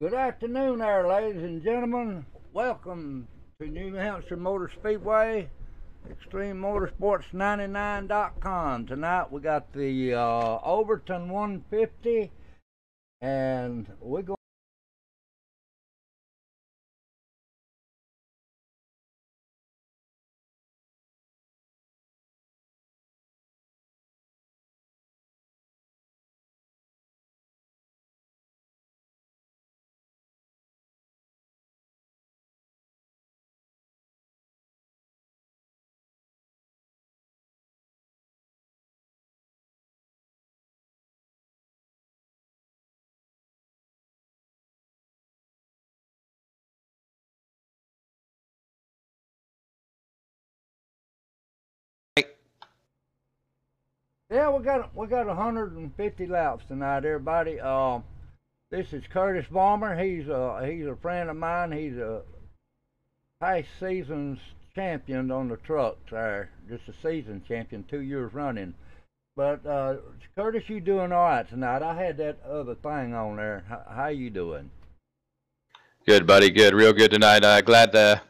Good afternoon there, ladies and gentlemen. Welcome to New Hampshire Speedway, ExtremeMotorsports99.com. Tonight we got the Overton 150, and we're going. Yeah, we got 150 laps tonight, everybody. This is Curtis Balmer. He's a friend of mine. He's a past season's champion on the trucks there, just a season champion, 2 years running. But Curtis, you doing all right tonight? I had that other thing on there. How you doing? Good, buddy. Good, real good tonight. Glad to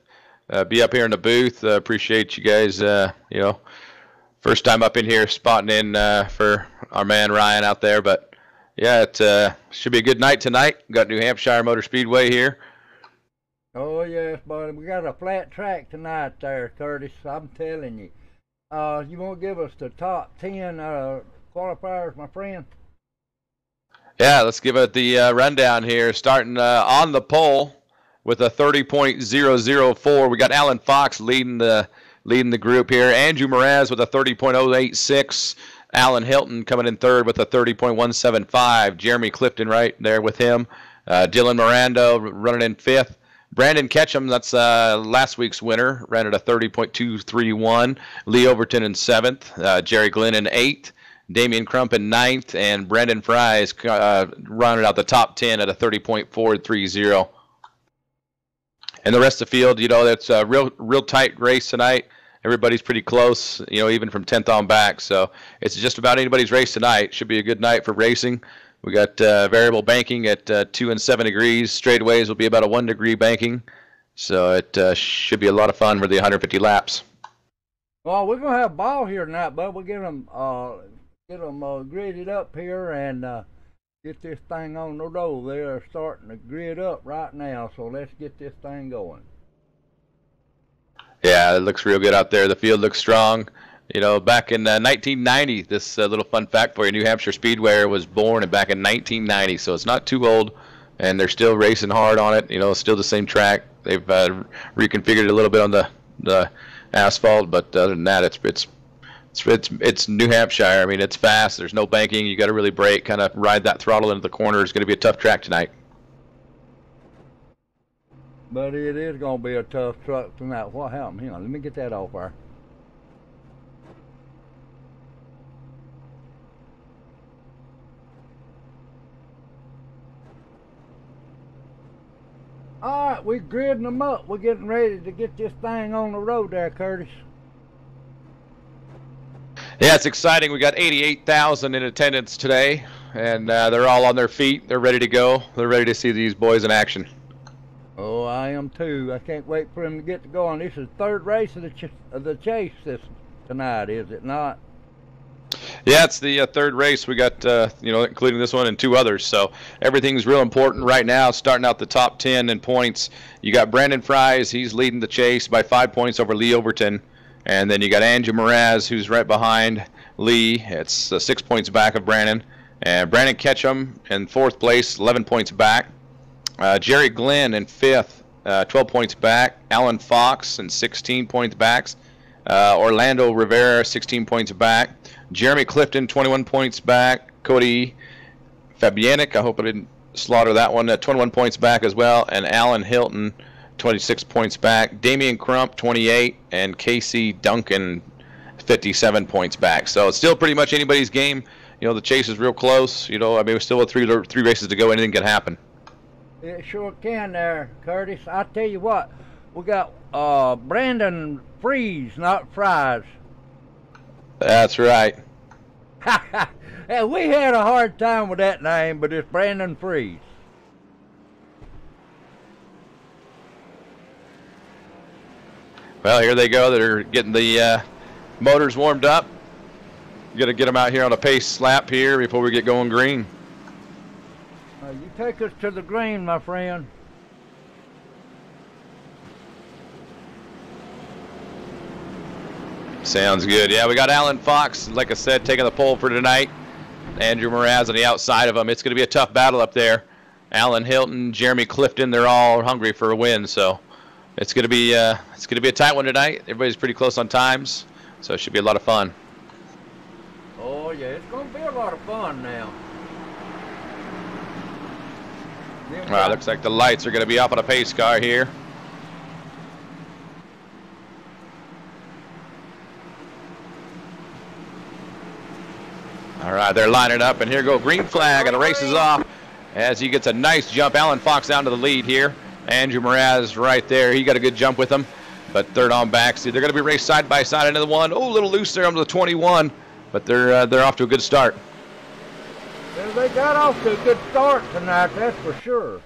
be up here in the booth. Appreciate you guys. First time up in here, spotting in for our man Ryan out there. But yeah, it should be a good night tonight. Got New Hampshire Motor Speedway here. Oh yes, buddy. We got a flat track tonight there, Curtis. I'm telling you. You want to give us the top 10 qualifiers, my friend? Yeah, let's give it the rundown here. Starting on the pole with a 30.004. We got Alan Fox leading the group here. Andrew Mraz with a 30.086. Alan Hilton coming in third with a 30.175. Jeremy Clifton right there with him. Dylan Miranda running in fifth. Brandon Ketchum, that's last week's winner, ran at a 30.231. Lee Overton in seventh. Jerry Glenn in eighth. Damian Crump in ninth. And Brandon Fries running out the top 10 at a 30.430. And the rest of the field, that's a real tight race tonight. Everybody's pretty close, even from 10th on back. So it's just about anybody's race tonight. Should be a good night for racing. We got variable banking at 2 and 7 degrees. Straightaways will be about a 1 degree banking. So it should be a lot of fun for the 150 laps. Well, we're going to have a ball here tonight, bud. We'll get them gridded up here and get this thing on the road. They're starting to grid up right now, so let's get this thing going. Yeah, it looks real good out there. The field looks strong. Back in 1990, this little fun fact for you, New Hampshire Speedway was born back in 1990, so it's not too old, and they're still racing hard on it. Still the same track. They've reconfigured it a little bit on the asphalt, but other than that, it's New Hampshire. I mean, it's fast. There's no banking. You got to really brake, kind of ride that throttle into the corner. It's going to be a tough track tonight. But it is going to be a tough truck tonight. What happened? Hang on, let me get that off there. All right, we're gridding them up. We're getting ready to get this thing on the road there, Curtis. Yeah, it's exciting. We got 88,000 in attendance today, and they're all on their feet. They're ready to go. They're ready to see these boys in action. Oh, I am too. I can't wait for them to get to going. This is the third race of the chase tonight, is it not? Yeah, it's the third race. We got, including this one and two others. So everything's real important right now. Starting out the top 10 in points, you got Brandon Fries. He's leading the chase by 5 points over Lee Overton. And then you got Andrew Mraz, who's right behind Lee. It's 6 points back of Brandon. And Brandon Ketchum in fourth place, 11 points back. Jerry Glenn in fifth, 12 points back. Alan Fox in 16 points back. Orlando Rivera, 16 points back. Jeremy Clifton, 21 points back. Cody Fabianic, I hope I didn't slaughter that one, 21 points back as well. And Alan Hilton, 26 points back. Damian Crump, 28. And Casey Duncan, 57 points back. So it's still pretty much anybody's game. The chase is real close. We still have three races to go. Anything can happen. It sure can there, Curtis. I tell you what, we got Brandon Fries, not Fries. That's right. Yeah, we had a hard time with that name, but it's Brandon Fries. Well, here they go. They're getting the motors warmed up. Going to get them out here on a pace lap here before we get going green. You take us to the green, my friend. Sounds good. Yeah, we got Alan Fox, like I said, taking the pole for tonight. Andrew Mraz on the outside of him. It's going to be a tough battle up there. Alan Hilton, Jeremy Clifton, they're all hungry for a win. So it's going to be a tight one tonight. Everybody's pretty close on times, so it should be a lot of fun. Oh yeah, it's going to be a lot of fun now. All right, looks like the lights are going to be off on a pace car here. All right, they're lining up, and here go green flag, and the race is off as he gets a nice jump. Alan Fox down to the lead here. Andrew Mraz right there. He got a good jump with him, but third on back. See, they're going to be raced side by side into the one. Oh, a little loose there onto the 21, but they're off to a good start. Well, they got off to a good start tonight, that's for sure.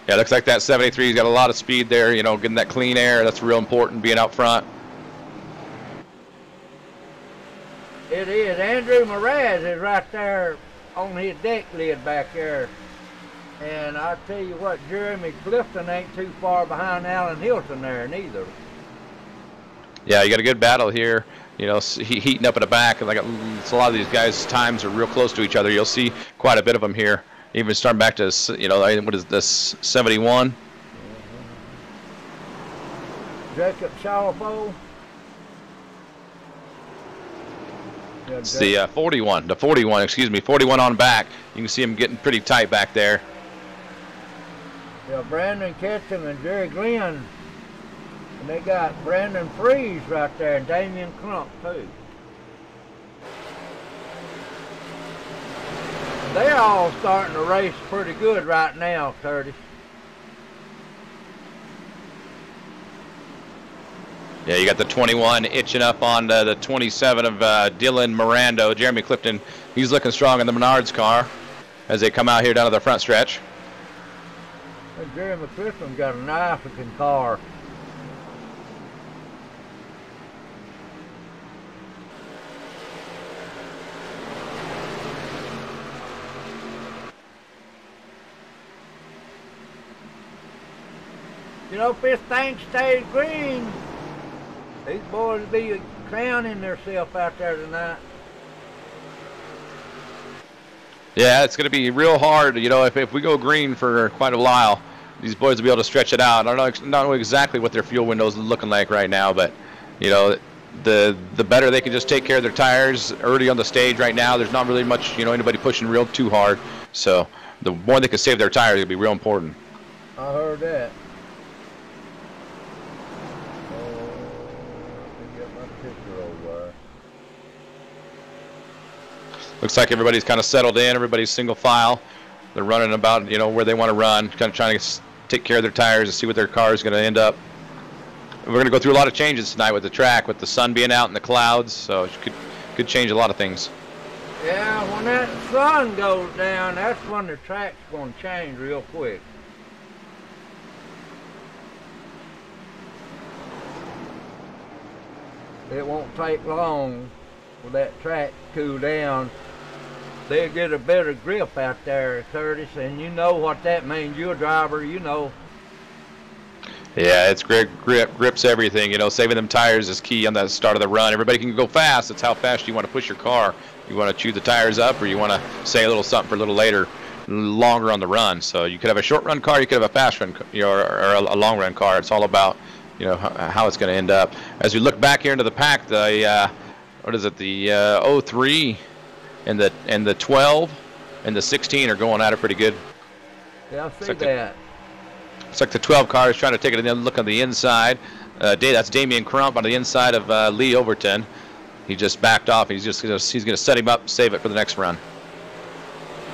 Yeah, looks like that 73's got a lot of speed there, you know, getting that clean air. That's real important, being out front. It is. Andrew Mraz is right there on his deck lid back there. And I tell you what, Jeremy Clifton ain't too far behind Alan Hilton there neither. Yeah, you got a good battle here. You know, heating up at the back. Like it's a lot of these guys' times are real close to each other. You'll see quite a bit of them here. Even starting back to, you know, what is this, 71? Jacob Shalfo. It's the 41, excuse me, 41 on back. You can see him getting pretty tight back there. Yeah, Brandon Ketchum and Jerry Glenn. And they got Brandon Freeze right there and Damian Crump too. They're all starting to race pretty good right now, Curtis. Yeah, you got the 21 itching up on the 27 of Dylan Mirando. Jeremy Clifton, he's looking strong in the Menards car as they come out here down to the front stretch. And Jeremy Clifton got a nice looking car. You know, if this thing stays green, these boys will be crowning themselves out there tonight. Yeah, it's going to be real hard. You know, if we go green for quite a while, these boys will be able to stretch it out. I don't know exactly what their fuel windows are looking like right now, but, you know, the better they can just take care of their tires early on the stage right now. There's not really much, you know, anybody pushing real too hard. So the more they can save their tires, it'll be real important. I heard that. Looks like everybody's kind of settled in. Everybody's single file. They're running about, you know, where they want to run, kind of trying to take care of their tires and see what their car is going to end up. We're going to go through a lot of changes tonight with the track, with the sun being out and the clouds, so it could change a lot of things. Yeah, when that sun goes down, that's when the track's going to change real quick. It won't take long for that track to cool down. They'll get a better grip out there, Curtis, and you know what that means. You're a driver, you know. Yeah, it's great grips everything. You know, saving them tires is key on the start of the run. Everybody can go fast. It's how fast you want to push your car. You want to chew the tires up, or you want to say a little something for a little later, longer on the run. So you could have a short run car, you could have a fast run, you know, or a long run car. It's all about, you know, how it's going to end up. As we look back here into the pack, the what is it? The 03 and the 12 and the 16 are going at it pretty good. Yeah, I see that. It's like the 12 car is trying to take it and look on the inside. That's Damian Crump on the inside of Lee Overton. He just backed off. He's going to set him up, save it for the next run.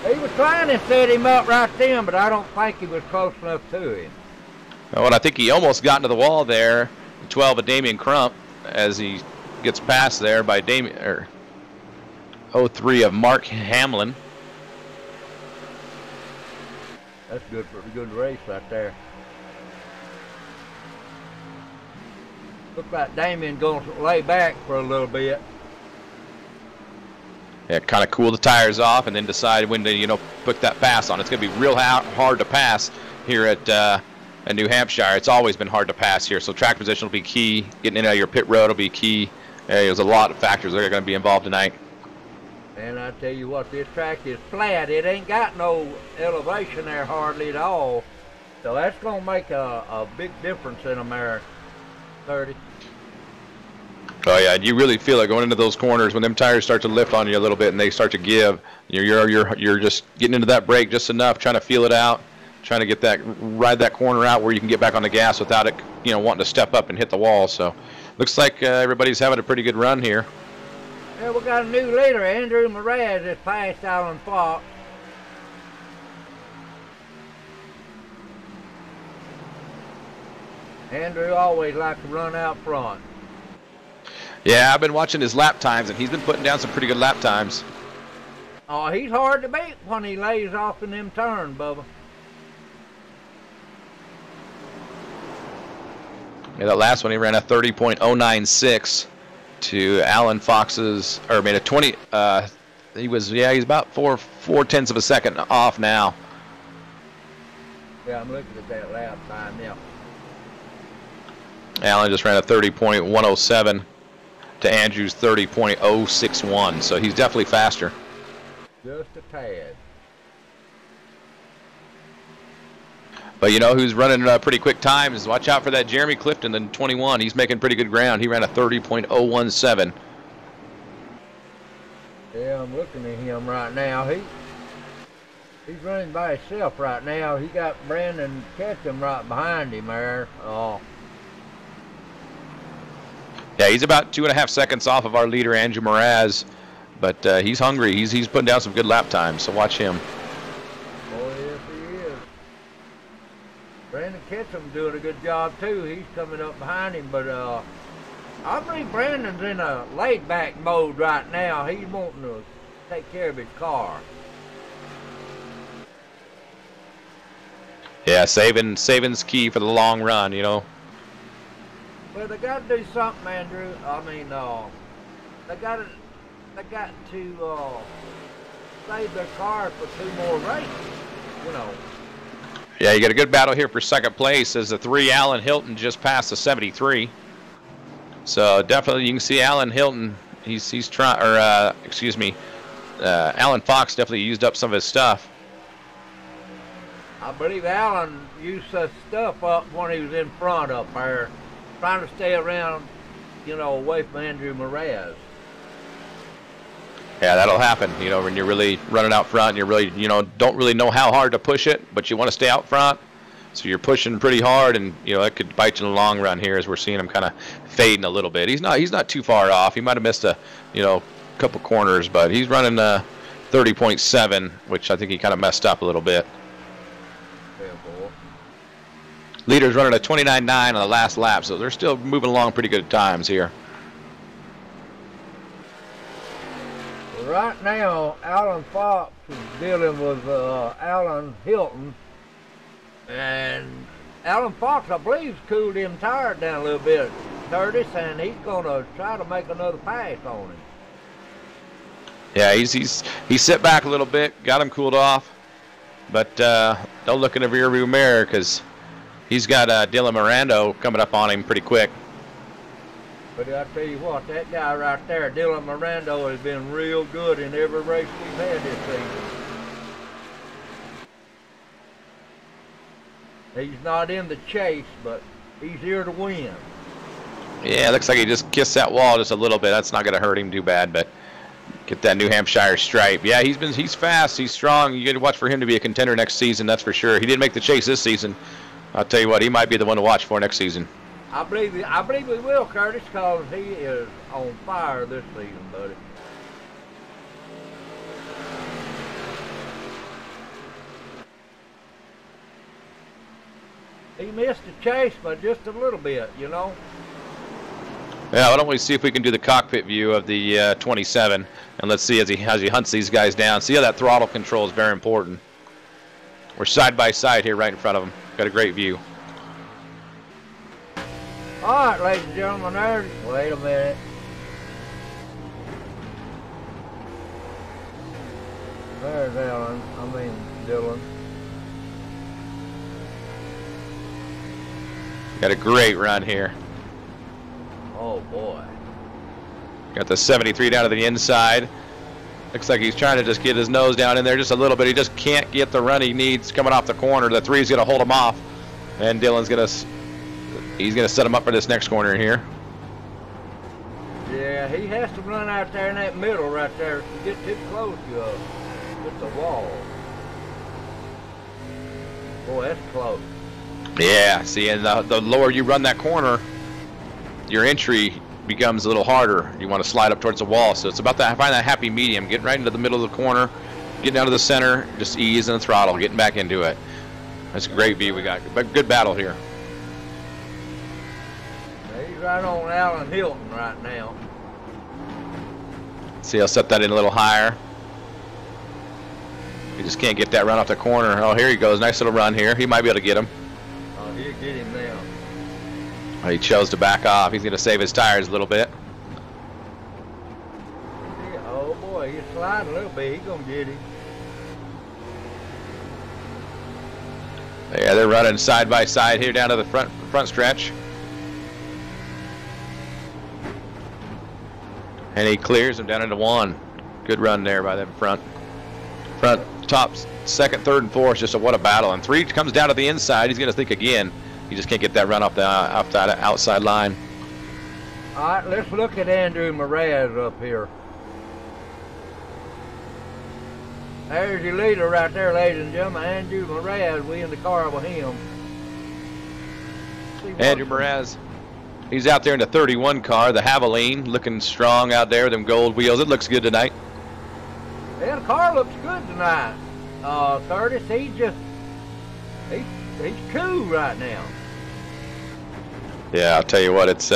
He was trying to set him up right then, but I don't think he was close enough to him. Well, I think he almost got into the wall there. 12 of Damian Crump as he gets passed there by 03 of Mark Hamlin. That's good for a good race right there. Look like Damien going to lay back for a little bit. Yeah, kind of cool the tires off and then decide when to, put that pass on. It's going to be real hard to pass here at New Hampshire. It's always been hard to pass here, so track position will be key. Getting in and out of your pit road will be key. There's a lot of factors that are going to be involved tonight. And I tell you what, this track is flat. It ain't got no elevation there hardly at all. So that's going to make a big difference in them there, 30. Oh yeah, you really feel it going into those corners when them tires start to lift on you a little bit and they start to give. You're just getting into that brake just enough, trying to feel it out, trying to ride that corner out where you can get back on the gas without it, wanting to step up and hit the wall. So, looks like everybody's having a pretty good run here. Yeah, we got a new leader, Andrew Mraz, has passed Alan Fox. Andrew always likes to run out front. Yeah, I've been watching his lap times, and he's been putting down some pretty good lap times. Oh, he's hard to beat when he lays off in them turns, Bubba. Yeah, that last one he ran a 30.096 to Alan Fox's, or made a 20. He's about four tenths of a second off now. Yeah, I'm looking at that lap time now. Alan just ran a 30.107 to Andrew's 30.061, so he's definitely faster. Just a tad. But who's running pretty quick times? Watch out for that Jeremy Clifton in 21. He's making pretty good ground. He ran a 30.017. Yeah, I'm looking at him right now. He's running by himself right now. He got Brandon Ketchum right behind him there. Oh. Yeah, he's about 2.5 seconds off of our leader, Andrew Mraz, but he's hungry. He's putting down some good lap times, so watch him. Oh, yes, he is. Brandon Ketchum doing a good job, too. He's coming up behind him, but I believe Brandon's in a laid-back mode right now. He's wanting to take care of his car. Yeah, saving's key for the long run, Well, they got to do something, Andrew. I mean, they got to save their car for 2 more races. Yeah, you got a good battle here for second place as the 3 Alan Hilton just passed the 73. So definitely you can see Alan Hilton. He's trying, or excuse me, Alan Fox definitely used up some of his stuff. I believe Alan used that stuff up when he was in front up there, trying to stay around, away from Andrew Mraz. Yeah, that'll happen, when you're really running out front and you're really, don't really know how hard to push it, but you want to stay out front. So you're pushing pretty hard, and, it could bite you in the long run here as we're seeing him kind of fading a little bit. He's not too far off. He might have missed a, couple corners, but he's running 30.7, which I think he kind of messed up a little bit. Leader's running a 29.9 on the last lap, so they're still moving along pretty good times here. Right now, Alan Fox is dealing with Alan Hilton, and Alan Fox, I believe, cooled him tires down a little bit, Curtis, and he's going to try to make another pass on him. Yeah, he's sit back a little bit, got him cooled off, but don't look in the rearview mirror because he's got Dylan Mirando coming up on him pretty quick. But I tell you what, that guy right there, Dylan Mirando, has been real good in every race we've had this season. He's not in the chase, but he's here to win. Yeah, it looks like he just kissed that wall just a little bit. That's not going to hurt him too bad, but get that New Hampshire stripe. Yeah, he's fast, he's strong. You got to watch for him to be a contender next season, that's for sure. He didn't make the chase this season. I'll tell you what, he might be the one to watch for next season. I believe we will, Curtis, because he is on fire this season, buddy. He missed the chase by just a little bit, Yeah, why don't we see if we can do the cockpit view of the 27, and let's see as he hunts these guys down. See how that throttle control is very important. We're side by side here right in front of him. Got a great view. Oh, Alright, ladies and gentlemen, wait a minute. There's Dylan. Got a great run here. Oh boy. Got the 73 down to the inside. Looks like he's trying to just get his nose down in there just a little bit. He just can't get the run he needs coming off the corner. The 3's going to hold him off. And Dylan's going to set him up for this next corner here. Yeah, he has to run out there in that middle right there. If you get too close, you hit the wall. Boy, that's close. Yeah, see, and the lower you run that corner, your entry becomes a little harder. You want to slide up towards the wall, so it's about that, find that happy medium, getting right into the middle of the corner, getting down to the center, just ease in the throttle, getting back into it. That's a great view we got. But good battle here. He's right on Alan Hilton right now. See, I'll set that in a little higher. He just can't get that run off the corner. Oh, here he goes. Nice little run here. He might be able to get him. Oh, he'll get him now. Oh, he chose to back off. He's going to save his tires a little bit. Yeah, oh boy, he's sliding a little bit. He's going to get him. Yeah, they're running side by side here down to the front stretch. And he clears him down into 1. Good run there by them front top, second, third, and fourth. Just what a battle. And 3 comes down to the inside. He's going to think again. He just can't get that run off that outside line. All right, let's look at Andrew Mraz up here. There's your leader right there, ladies and gentlemen. Andrew Mraz. We in the car with him. Andrew Mraz. He's out there in the 31 car, the Haviline, looking strong out there with them gold wheels. It looks good tonight. Yeah, the car looks good tonight. Curtis, he's cool right now. Yeah, I'll tell you what, it's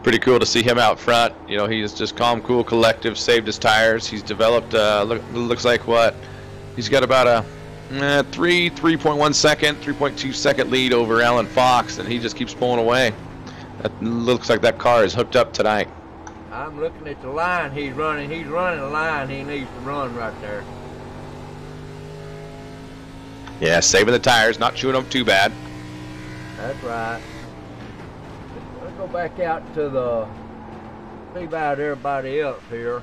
pretty cool to see him out front. You know, he's just calm, cool, collective, saved his tires. He's developed, looks like what? He's got about a 3.1 second, 3.2 second lead over Alan Fox, and he just keeps pulling away. That looks like that car is hooked up tonight. I'm looking at the line he's running. He's running the line he needs to run right there. Yeah, saving the tires, not chewing them too bad. That's right. Let's go back out to the, see about everybody else here.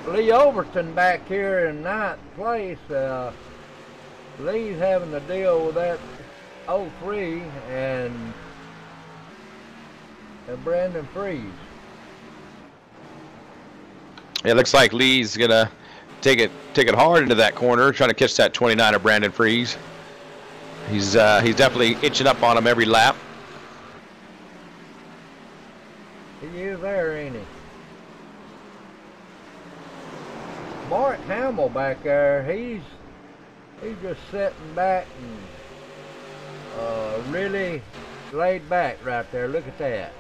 Lee Overton back here in 9th place. Lee's having to deal with that 03 and Brandon Freeze. It looks like Lee's gonna take it hard into that corner, trying to catch that 29 of Brandon Freeze. He's definitely itching up on him every lap. He is there, ain't he? Mark Hamill back there, he's just sitting back and really laid back right there. Look at that.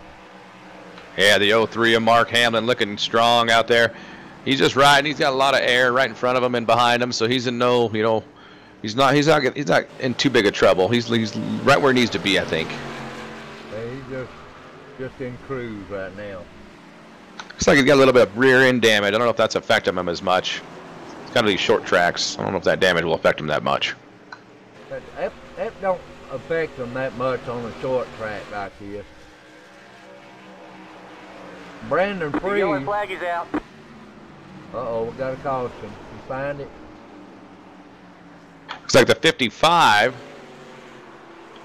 Yeah, the 03 of Mark Hamlin looking strong out there. He's just riding. He's got a lot of air right in front of him and behind him, so he's in no, you know, he's not in too big of trouble. He's right where he needs to be, I think. Yeah, he's just in cruise right now. Looks like he's got a little bit of rear end damage. I don't know if that's affecting him as much. It's kind of these short tracks. I don't know if that damage will affect him that much. That don't affect him that much on a short track like this. Brandon Freeze. The yellow flag is out. Uh-oh, we got a caution. You find it? Looks like the 55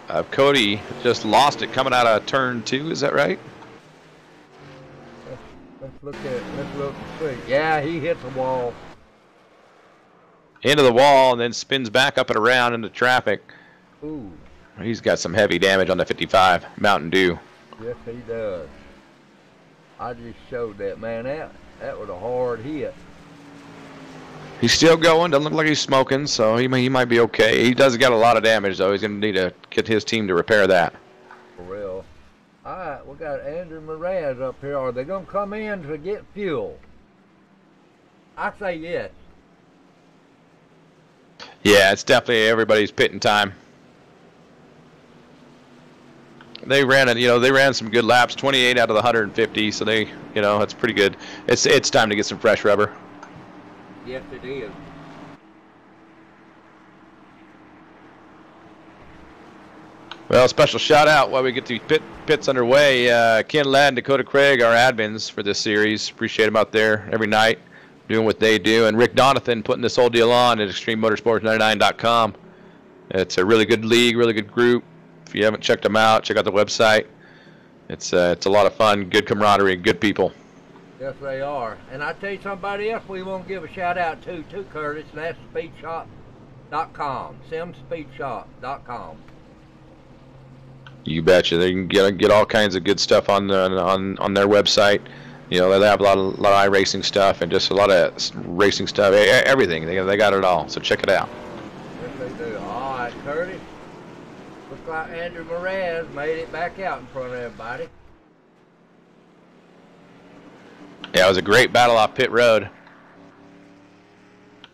of Cody just lost it coming out of turn 2. Is that right? Let's look and see. Yeah, he hit the wall. Into the wall and then spins back up and around into traffic. Ooh. He's got some heavy damage on the 55 Mountain Dew. Yes, he does. I just showed that, man. That was a hard hit. He's still going. Doesn't look like he's smoking, so he might be okay. He does got a lot of damage, though. He's going to need to get his team to repair that. For real. All right, we got Andrew Mraz up here. Are they going to come in to get fuel? I say yes. Yeah, it's definitely everybody's pitting time. They ran it, they ran some good laps, 28 out of the 150, so they, that's pretty good. It's time to get some fresh rubber. Yes, it is. Well, special shout out while we get the pits underway. Ken Ladd and Dakota Craig, our admins for this series. Appreciate them out there every night doing what they do. And Rick Donathan putting this whole deal on at ExtremeMotorsports99.com. It's a really good league, really good group. If you haven't checked them out, check out the website. It's a lot of fun, good camaraderie, good people. Yes, they are. And I tell you somebody else we want to give a shout out to Curtis, and that's speedshop.com, simspeedshop.com. You betcha. They can get all kinds of good stuff on their website. They have a lot of iRacing stuff and just a lot of racing stuff. Everything. They got it all. So check it out. Yes, they do. All right, Curtis. Looks like Andrew Moraz made it back out in front of everybody. Yeah, it was a great battle off pit road.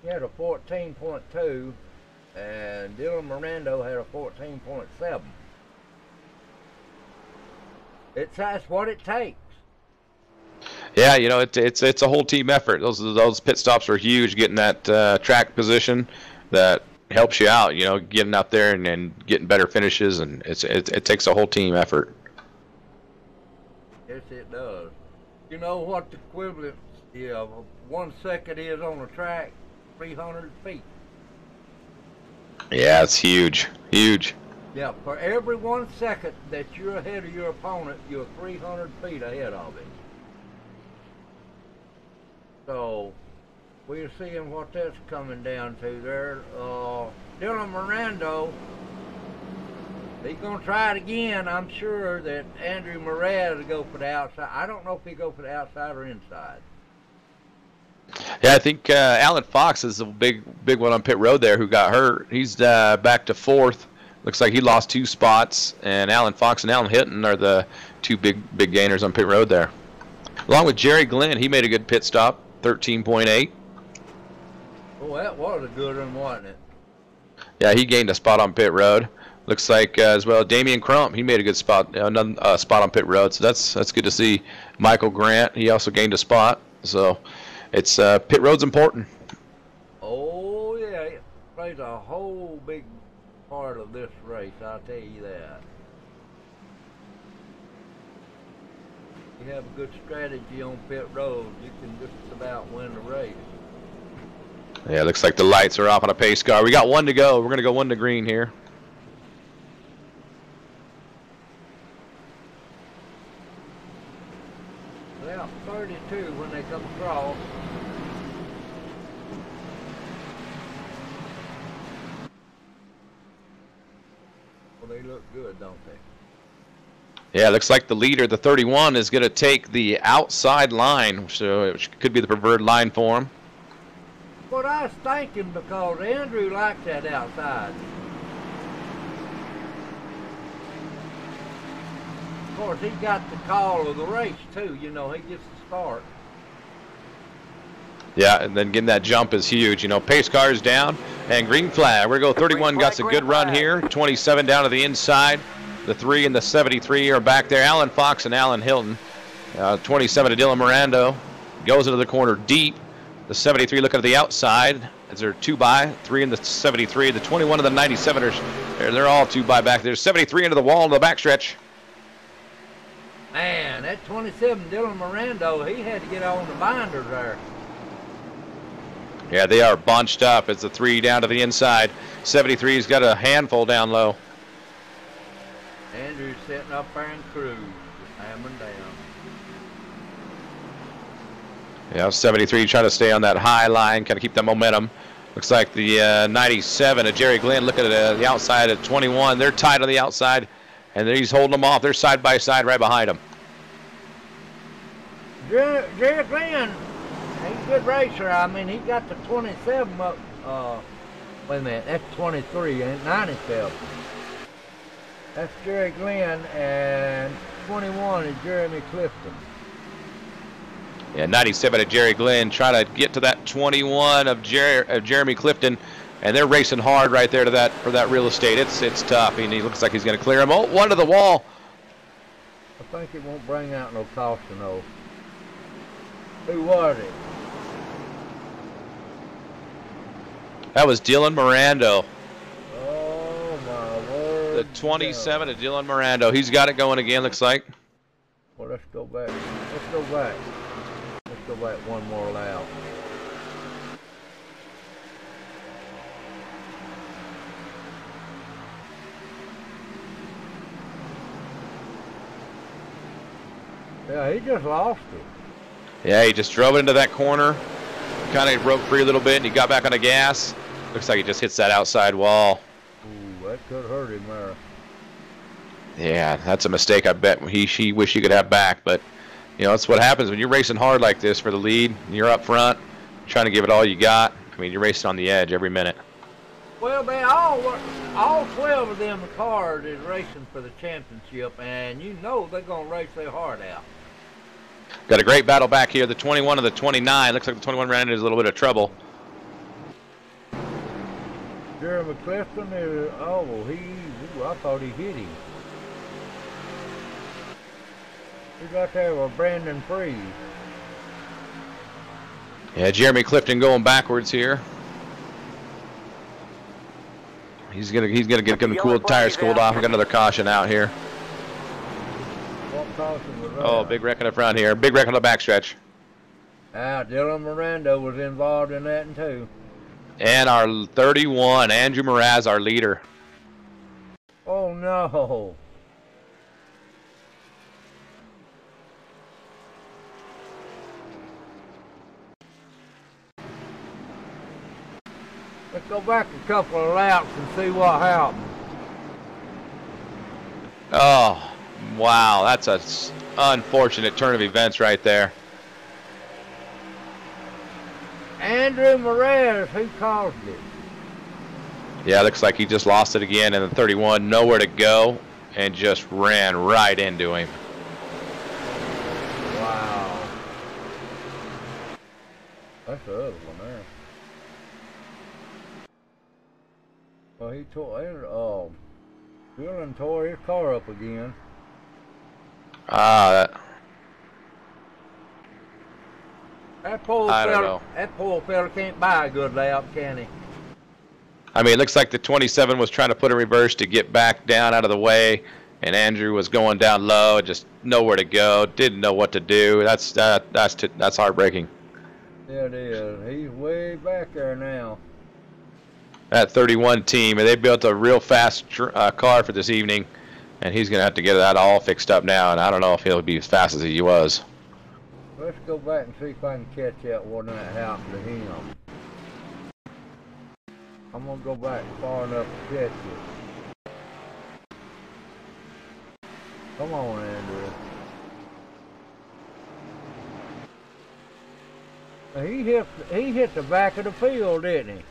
He had a 14.2, and Dylan Miranda had a 14.7. That's what it takes. Yeah, it's a whole team effort. Those pit stops are huge. Getting that track position that helps you out. Getting out there and getting better finishes, and it takes a whole team effort. Yes, it does. You know what the equivalent of 1 second is on a track? 300 feet. Yeah, it's huge, huge. Yeah, for every 1 second that you're ahead of your opponent, you're 300 feet ahead of him. So, we're seeing what that's coming down to there. Dylan Miranda, he's going to try it again. I'm sure that Andrew Moraz will go for the outside. I don't know if he'll go for the outside or inside. Yeah, I think Alan Fox is a big one on pit road there who got hurt. He's back to 4th. Looks like he lost 2 spots, and Alan Fox and Alan Hinton are the 2 big gainers on pit road there. Along with Jerry Glenn, he made a good pit stop, 13.8. Oh, that was a good one, wasn't it? Yeah, he gained a spot on pit road. Looks like as well Damian Crump, he made a good spot, another spot on pit road. So that's good to see. Michael Grant, he also gained a spot. So it's pit road's important. Oh yeah, it plays a whole big part of this race, I'll tell you that. You have a good strategy on pit road, you can just about win the race. Yeah, looks like the lights are off on a pace car. We got 1 to go. We're going to go 1 to green here. Well, 32 when they come across. Well, they look good, don't they? Yeah, looks like the leader, the 31, is going to take the outside line, so it could be the preferred line for him. What I was thinking, because Andrew likes that outside. Of course, he got the call of the race, too. He gets the start. Yeah, and then getting that jump is huge. Pace car is down, and green flag. We're going to go 31, got a good run here. 27 down to the inside. The 3 and the 73 are back there. Alan Fox and Alan Hilton. 27 to Dylan Miranda. Goes into the corner deep. The 73 looking at the outside. Is there 2 by? 3 in the 73. The 21 and the 97 they're all 2 by back there. 73 into the wall in the backstretch. Man, that 27 Dylan Miranda, he had to get on the binders there. Yeah, they are bunched up. It's the 3 down to the inside. 73's got a handful down low. Andrew's sitting up there and cruise, just hammering down. Yeah, 73 trying to stay on that high line, kind of keep that momentum. Looks like the 97 of Jerry Glenn looking at the outside at 21. They're tied on the outside, and he's holding them off. They're side by side right behind him. Jerry Glenn, he's a good racer. I mean, he got the 27 up. Wait a minute, that's 23, ain't 97. That's Jerry Glenn, and 21 is Jeremy Clifton. Yeah, 97 of Jerry Glenn trying to get to that 21 of Jeremy Clifton. and they're racing hard right there to for that real estate. It's tough, and he looks like he's going to clear him. Oh, one to the wall. I think it won't bring out no caution though. Who was it? That was Dylan Mirando. Oh my word. The 27 of Dylan Mirando. He's got it going again, looks like. Well, let's go back. Let's go back. Let's go back one more lap. Yeah, he just lost it. Yeah, he just drove it into that corner. Kind of broke free a little bit, and he got back on the gas. Looks like he just hits that outside wall. Ooh, that could hurt him there. Yeah, that's a mistake I bet she wish he could have back. But, you know, that's what happens when you're racing hard like this for the lead. You're up front, trying to give it all you got. I mean, you're racing on the edge every minute. Well, they all 12 of them cars is racing for the championship, and you know they're going to race their heart out. Got a great battle back here. The 21 and the 29. Looks like the 21 ran into a little bit of trouble. Jeremy Clifton is, I thought he hit him. He got there with Brandon Freeze. Yeah, Jeremy Clifton going backwards here. He's gonna get the cool tires cooled off. We got another caution out here. What caution was that? Oh, big wreck in the front here. Big wreck on the backstretch. Dylan Miranda was involved in that too. And our 31, Andrew Mraz, our leader. Oh no. Let's go back a couple of laps and see what happened. Oh, wow. That's an unfortunate turn of events right there. Andrew Mraz, who caused it? Yeah, looks like he just lost it again, and the 31 nowhere to go and just ran right into him. Wow. That's the other one there. Well, he tore, Dylan tore his car up again. That poor fella can't buy a good lap, can he? I mean, it looks like the 27 was trying to put in reverse to get back down out of the way, and Andrew was going down low, just nowhere to go, didn't know what to do. That's heartbreaking. Yeah, it is. He's way back there now. That 31 team, and they built a real fast car for this evening, and he's going to have to get that all fixed up now, and I don't know if he'll be as fast as he was. Let's go back and see if I can catch that one that happened to him. I'm going to go back far enough to catch it. Come on, Andrew. Now, he hit the back of the field, didn't he?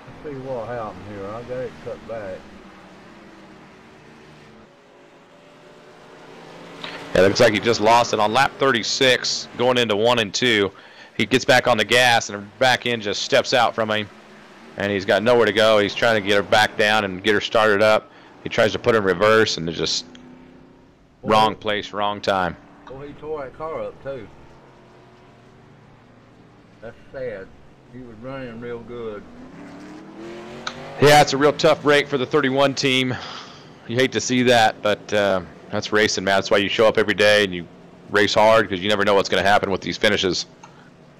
Let's see what happened here. I got it cut back. Yeah, it looks like he just lost it on lap 36, going into 1 and 2. He gets back on the gas, and the back end just steps out from him, and he's got nowhere to go. He's trying to get her back down and get her started up. He tries to put her in reverse, and it's just wrong place, wrong time. Oh, he tore that car up, too. That's sad. He was running real good. Yeah, it's a real tough break for the 31 team. You hate to see that, but that's racing, man. That's why you show up every day and you race hard, because you never know what's going to happen with these finishes.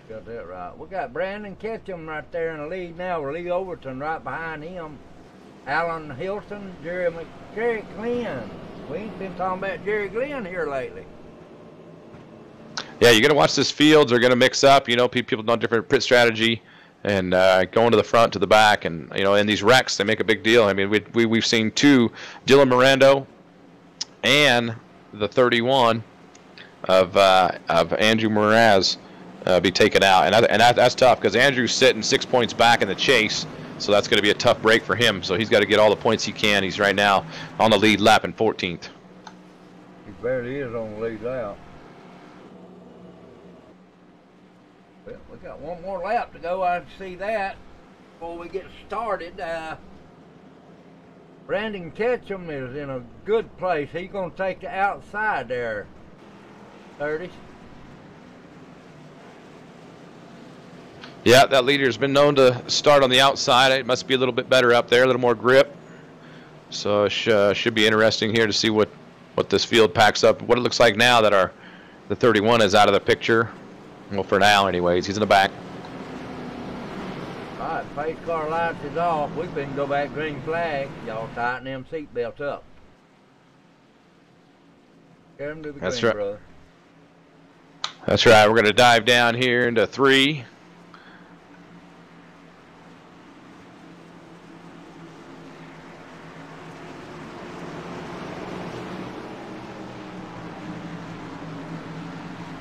Got that right. We got Brandon Ketchum right there in the lead now. Lee Overton right behind him. Alan Hilton, Jerry Glenn. We ain't been talking about Jerry Glenn here lately. Yeah, you're going to watch this field. They're going to mix up. You know, people know different pit strategy, and going to the front, to the back. And, you know, in these wrecks, they make a big deal. I mean, we've seen two, Dylan Mirando and the 31 of Andrew Mraz be taken out. And that's tough, because Andrew's sitting 6 points back in the chase, so that's going to be a tough break for him. So he's got to get all the points he can. He's right now on the lead lap in 14th. He barely is on the lead lap. got one more lap to go. I see that before we get started. Brandon Ketchum is in a good place. He's going to take the outside there, 30. Yeah, that leader's been known to start on the outside. It must be a little bit better up there, a little more grip. So it should be interesting here to see what this field packs up. What it looks like now that the 31 is out of the picture. Well, for now, anyways, he's in the back. All right, pace car lights is off. We can go back green flag. Y'all tighten them seat belts up. Carry them to the green, brother. That's right. We're going to dive down here into 3.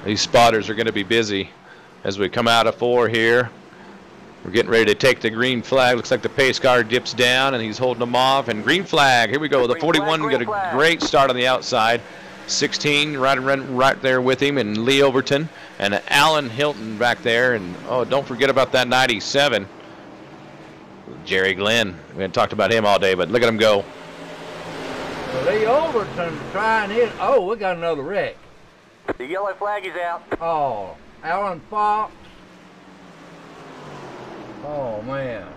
These spotters are going to be busy as we come out of 4 here. We're getting ready to take the green flag. Looks like the pace car dips down, and he's holding them off. And green flag, here we go. The 41 got a great start on the outside. 16 right there with him, and Lee Overton and Alan Hilton back there. And, oh, don't forget about that 97. Jerry Glenn. We haven't talked about him all day, but look at him go. Lee Overton trying his. Oh, we got another wreck. The yellow flag is out. Oh, Alan Fox. Oh, man.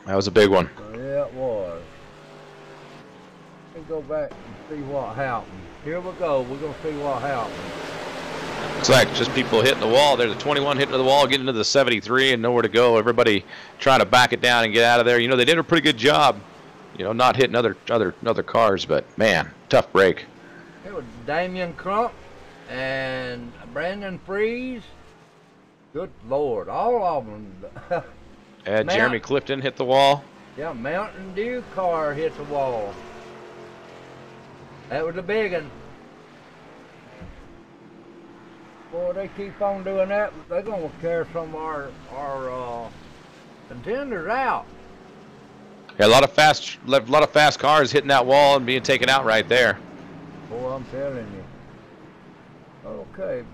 That was a big one. Yeah, it was. Let's go back and see what happened. Here we go. We're going to see what happened. Looks like just people hitting the wall. There's a 21 hitting the wall, getting into the 73 and nowhere to go. Everybody trying to back it down and get out of there. You know, they did a pretty good job, you know, not hitting other cars, but, man, tough break. It was Damian Crump and Brandon Freeze. Good Lord, all of them. Jeremy Clifton hit the wall. Yeah, Mountain Dew car hit the wall. That was a big one. Boy, they keep on doing that. They're going to carry some of our contenders out. Yeah, a lot of fast cars hitting that wall and being taken out right there. Boy, I'm telling you. Okay,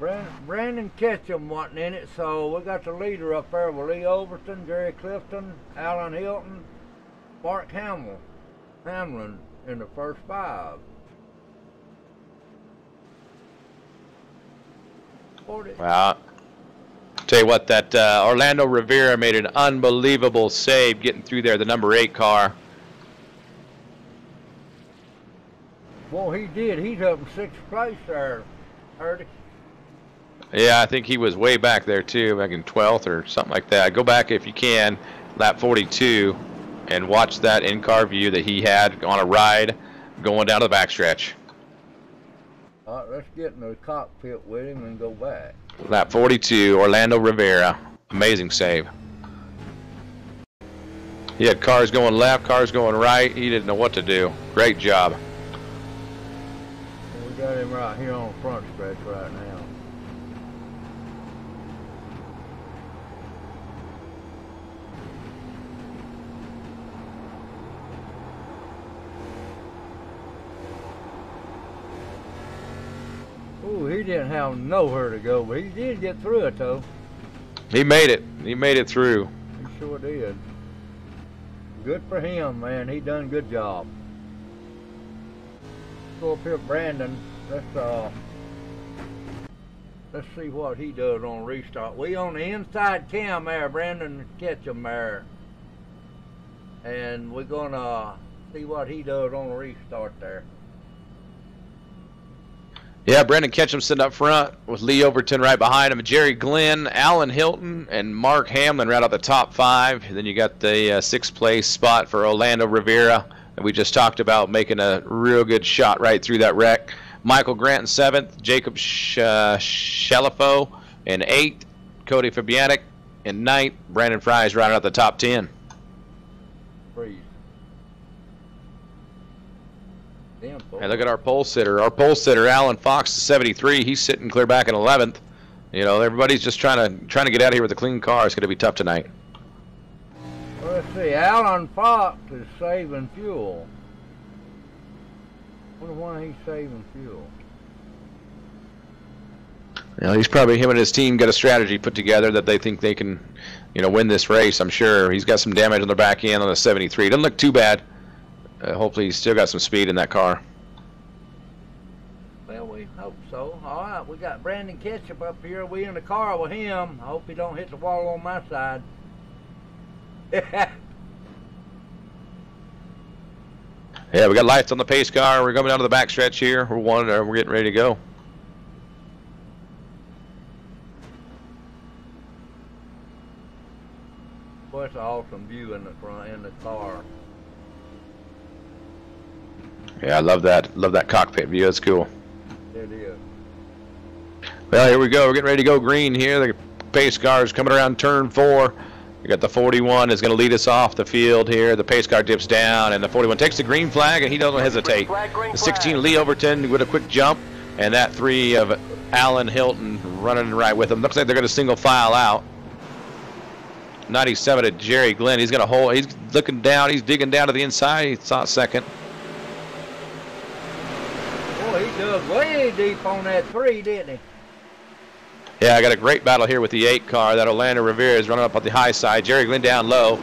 Brandon Ketchum wasn't in it, so we got the leader up there with Lee Overton, Jerry Clifton, Alan Hilton, Mark Hamlin in the first 5. 40. Well, tell you what, that Orlando Rivera made an unbelievable save getting through there, the number 8 car. Well, he did. He's up in 6th place there, Erdy. Yeah, I think he was way back there too, back in 12th or something like that. Go back if you can, lap 42, and watch that in-car view that he had on a ride going down to the backstretch. All right, let's get in the cockpit with him and go back. Lap 42, Orlando Rivera. Amazing save. He had cars going left, cars going right. He didn't know what to do. Great job. We got him right here on the front stretch right now. Ooh, he didn't have nowhere to go, but he did get through it, though. He made it. He made it through. He sure did. Good for him, man. He done a good job. Go up here, Brandon. Let's see what he does on restart. We on the inside cam there, Brandon Ketchum there. And we're gonna see what he does on the restart there. Yeah, Brandon Ketchum sitting up front with Lee Overton right behind him. Jerry Glenn, Alan Hilton, and Mark Hamlin right out the top 5. And then you got the 6th place spot for Orlando Rivera that we just talked about, making a real good shot right through that wreck. Michael Grant in 7th, Jacob Shalafo in 8th, Cody Fabianic in 9th, Brandon Fries right out the top 10. Freeze. Hey, look at our pole sitter. Our pole sitter, Alan Fox, 73. He's sitting clear back in 11th. You know, everybody's just trying to get out of here with a clean car. It's going to be tough tonight. Well, let's see. Alan Fox is saving fuel. I wonder why he's saving fuel. You know, he's probably, him and his team got a strategy put together that they think they can, you know, win this race. I'm sure he's got some damage on the back end on the 73. Doesn't look too bad. Hopefully he's still got some speed in that car. Well, we hope so. All right, we got Brandon Ketchup up here. We in the car with him. I hope he don't hit the wall on my side. Yeah, we got lights on the pace car. We're coming down to the back stretch here. We're getting ready to go. Boy, it's an awesome view in the front in the car. Yeah, I love that. Love that cockpit view. That's cool. It is. Well, here we go. We're getting ready to go green here. The pace car is coming around turn 4. We got the 41 is going to lead us off the field here. The pace car dips down, and the 41 takes the green flag, and he doesn't hesitate. The 16, Lee Overton, with a quick jump, and that 3 of Alan Hilton running right with him. Looks like they're going to single file out. 97 to Jerry Glenn. He's going to hold. He's looking down. He's digging down to the inside. He saw second. Boy, he dug way deep on that 3, didn't he? Yeah, I got a great battle here with the 8 car. That Orlando Rivera is running up on the high side. Jerry Glenn down low.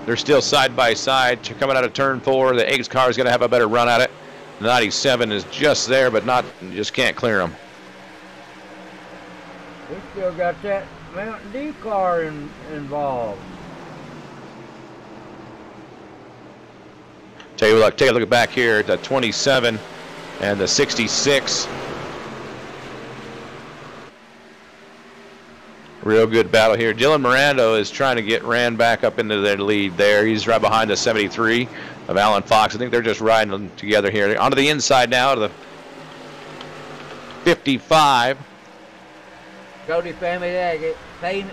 They're still side by side. Coming out of turn 4. The 8 car is going to have a better run at it. The 97 is just there, but just can't clear him. We still got that Mountain Dew car involved. Take a look back here at the 27 and the 66. Real good battle here. Dylan Mirando is trying to get ran back up into their lead there. He's right behind the 73 of Alan Fox. I think they're just riding them together here. Onto the inside now to the 55. Cody Fabiatic. I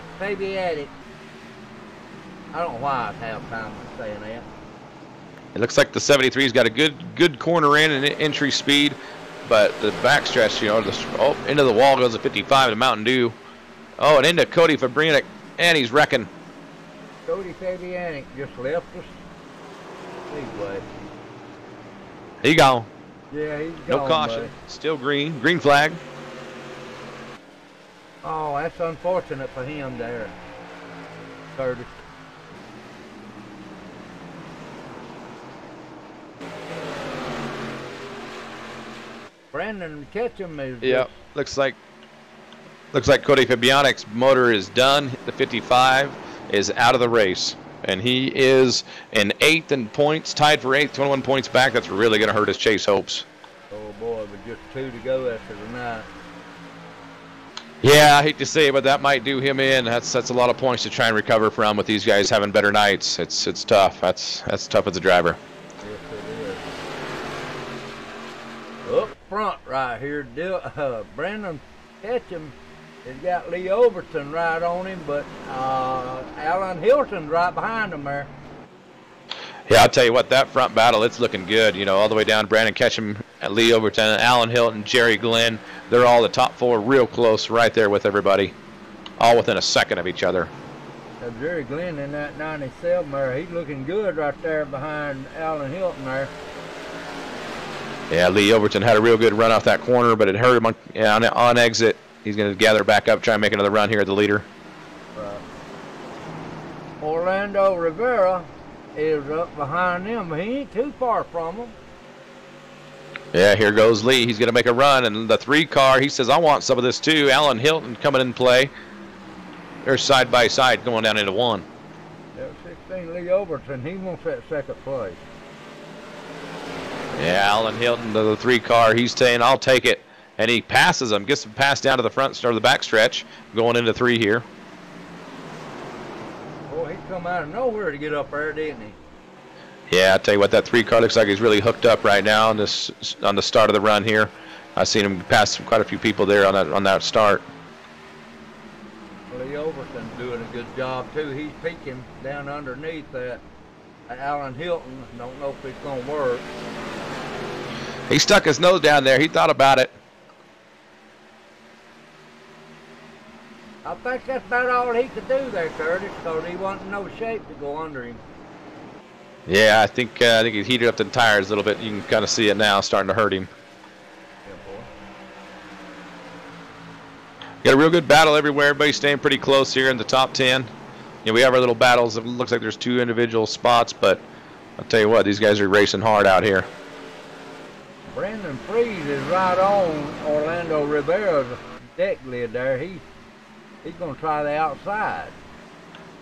don't know why I have time saying that. It looks like the 73's got a good corner in and entry speed, but the backstretch, you know, into the wall goes the 55 to Mountain Dew. Oh, and into Cody Fabianik, and he's wrecking. Cody Fabianik just left us. Speedway. He gone. Yeah, he's No gone. caution. Buddy. Still green. Green flag. Oh, that's unfortunate for him there, Curtis. Brandon Ketchum is. Yeah, looks like Cody Fabianik's motor is done. The 55 is out of the race, and he is in 8th in points, tied for 8th, 21 points back. That's really going to hurt his chase hopes. Oh boy, with just 2 to go after the night. Yeah, I hate to say it, but that might do him in. That's a lot of points to try and recover from with these guys having better nights. It's tough. That's tough as a driver. Yes, it is. Up front right here, Brandon Ketchum has got Lee Overton right on him, but Alan Hilton's right behind him there. Yeah, I'll tell you what, that front battle, it's looking good. You know, all the way down, Brandon Ketchum, Lee Overton, Alan Hilton, Jerry Glenn. They're all the top 4 real close right there with everybody, all within a second of each other. Now, Jerry Glenn in that 97 there, he's looking good right there behind Alan Hilton there. Yeah, Lee Overton had a real good run off that corner, but it hurt him on exit. He's going to gather back up, try and make another run here at the leader. Right. Orlando Rivera is up behind him, but he ain't too far from him. Yeah, here goes Lee. He's going to make a run, and the 3 car, he says, I want some of this too. Alan Hilton coming in play. They're side by side going down into 1. Yeah, 16 Lee Overton, he wants that second place. Yeah, Alan Hilton, the 3 car, he's saying, I'll take it. And he passes him, gets him passed down to the front or the back stretch, going into 3 here. Boy, he come out of nowhere to get up there, didn't he? Yeah, I tell you what, that 3 car looks like he's really hooked up right now on the start of the run here. I've seen him pass quite a few people there on that start. Lee Overton's doing a good job too. He's peeking down underneath that Alan Hilton. Don't know if it's gonna work. He stuck his nose down there. He thought about it. I think that's about all he could do there, Curtis, because he wasn't in no shape to go under him. Yeah, I think he heated up the tires a little bit. You can kind of see it now, starting to hurt him. Yeah, boy. Got a real good battle everywhere. Everybody's staying pretty close here in the top 10. You know, we have our little battles. It looks like there's 2 individual spots, but I'll tell you what, these guys are racing hard out here. Brandon Freeze is right on Orlando Rivera's deck lid there. He's going to try the outside.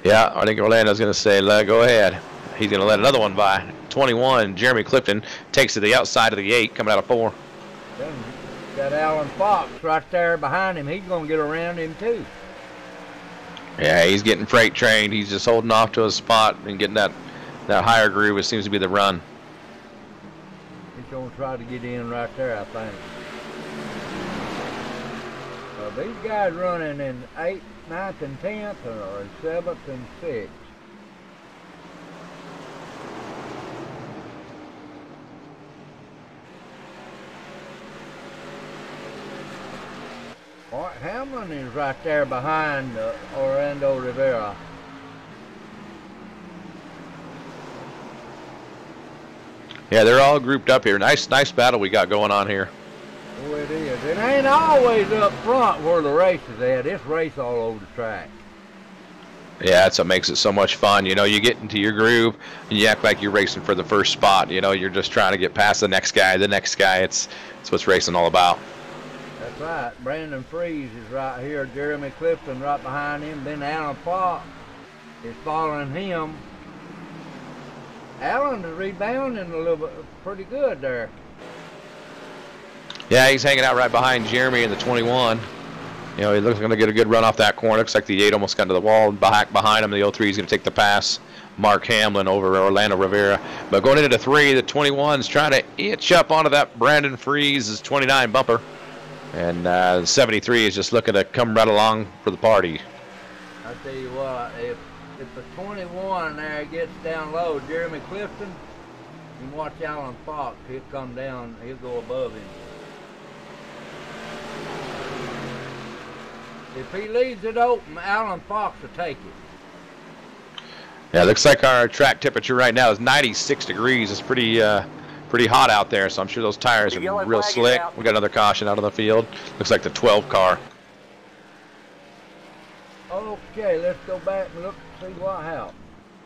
Yeah, I think Orlando's going to say, go ahead. He's going to let another one by. 21, Jeremy Clifton takes to the outside of the 8, coming out of 4. Then got Alan Fox right there behind him. He's going to get around him too. Yeah, he's getting freight trained. He's just holding off to a spot and getting that higher groove, which seems to be the run. He's going to try to get in right there, I think. These guys running in 8th, 9th, and 10th, or in 7th and 6th. Art Hamlin is right there behind Orlando Rivera. Yeah, they're all grouped up here. Nice battle we got going on here. Oh, it is. It ain't always up front where the race is at. It's race all over the track. Yeah, that's what makes it so much fun. You know, you get into your groove and you act like you're racing for the first spot. You know, you're just trying to get past the next guy. It's what's racing all about. That's right. Brandon Freeze is right here. Jeremy Clifton right behind him. Then Alan Fox is following him. Alan is rebounding a little bit, pretty good there. Yeah, he's hanging out right behind Jeremy in the 21. You know, he looks going to get a good run off that corner. Looks like the 8 almost got to the wall. Back behind him, the 03 is going to take the pass. Mark Hamlin over Orlando Rivera. But going into the 3, the 21's trying to itch up onto that Brandon Freeze's 29 bumper. And 73 is just looking to come right along for the party. I tell you what, if the 21 there gets down low, Jeremy Clifton, you watch Alan Fox, he'll come down, he'll go above him. If he leaves it open, Alan Fox will take it. Yeah, looks like our track temperature right now is 96 degrees. It's pretty hot out there, so I'm sure those tires are real slick. We got another caution out on the field. Looks like the 12 car. Okay, let's go back and look and see what happened.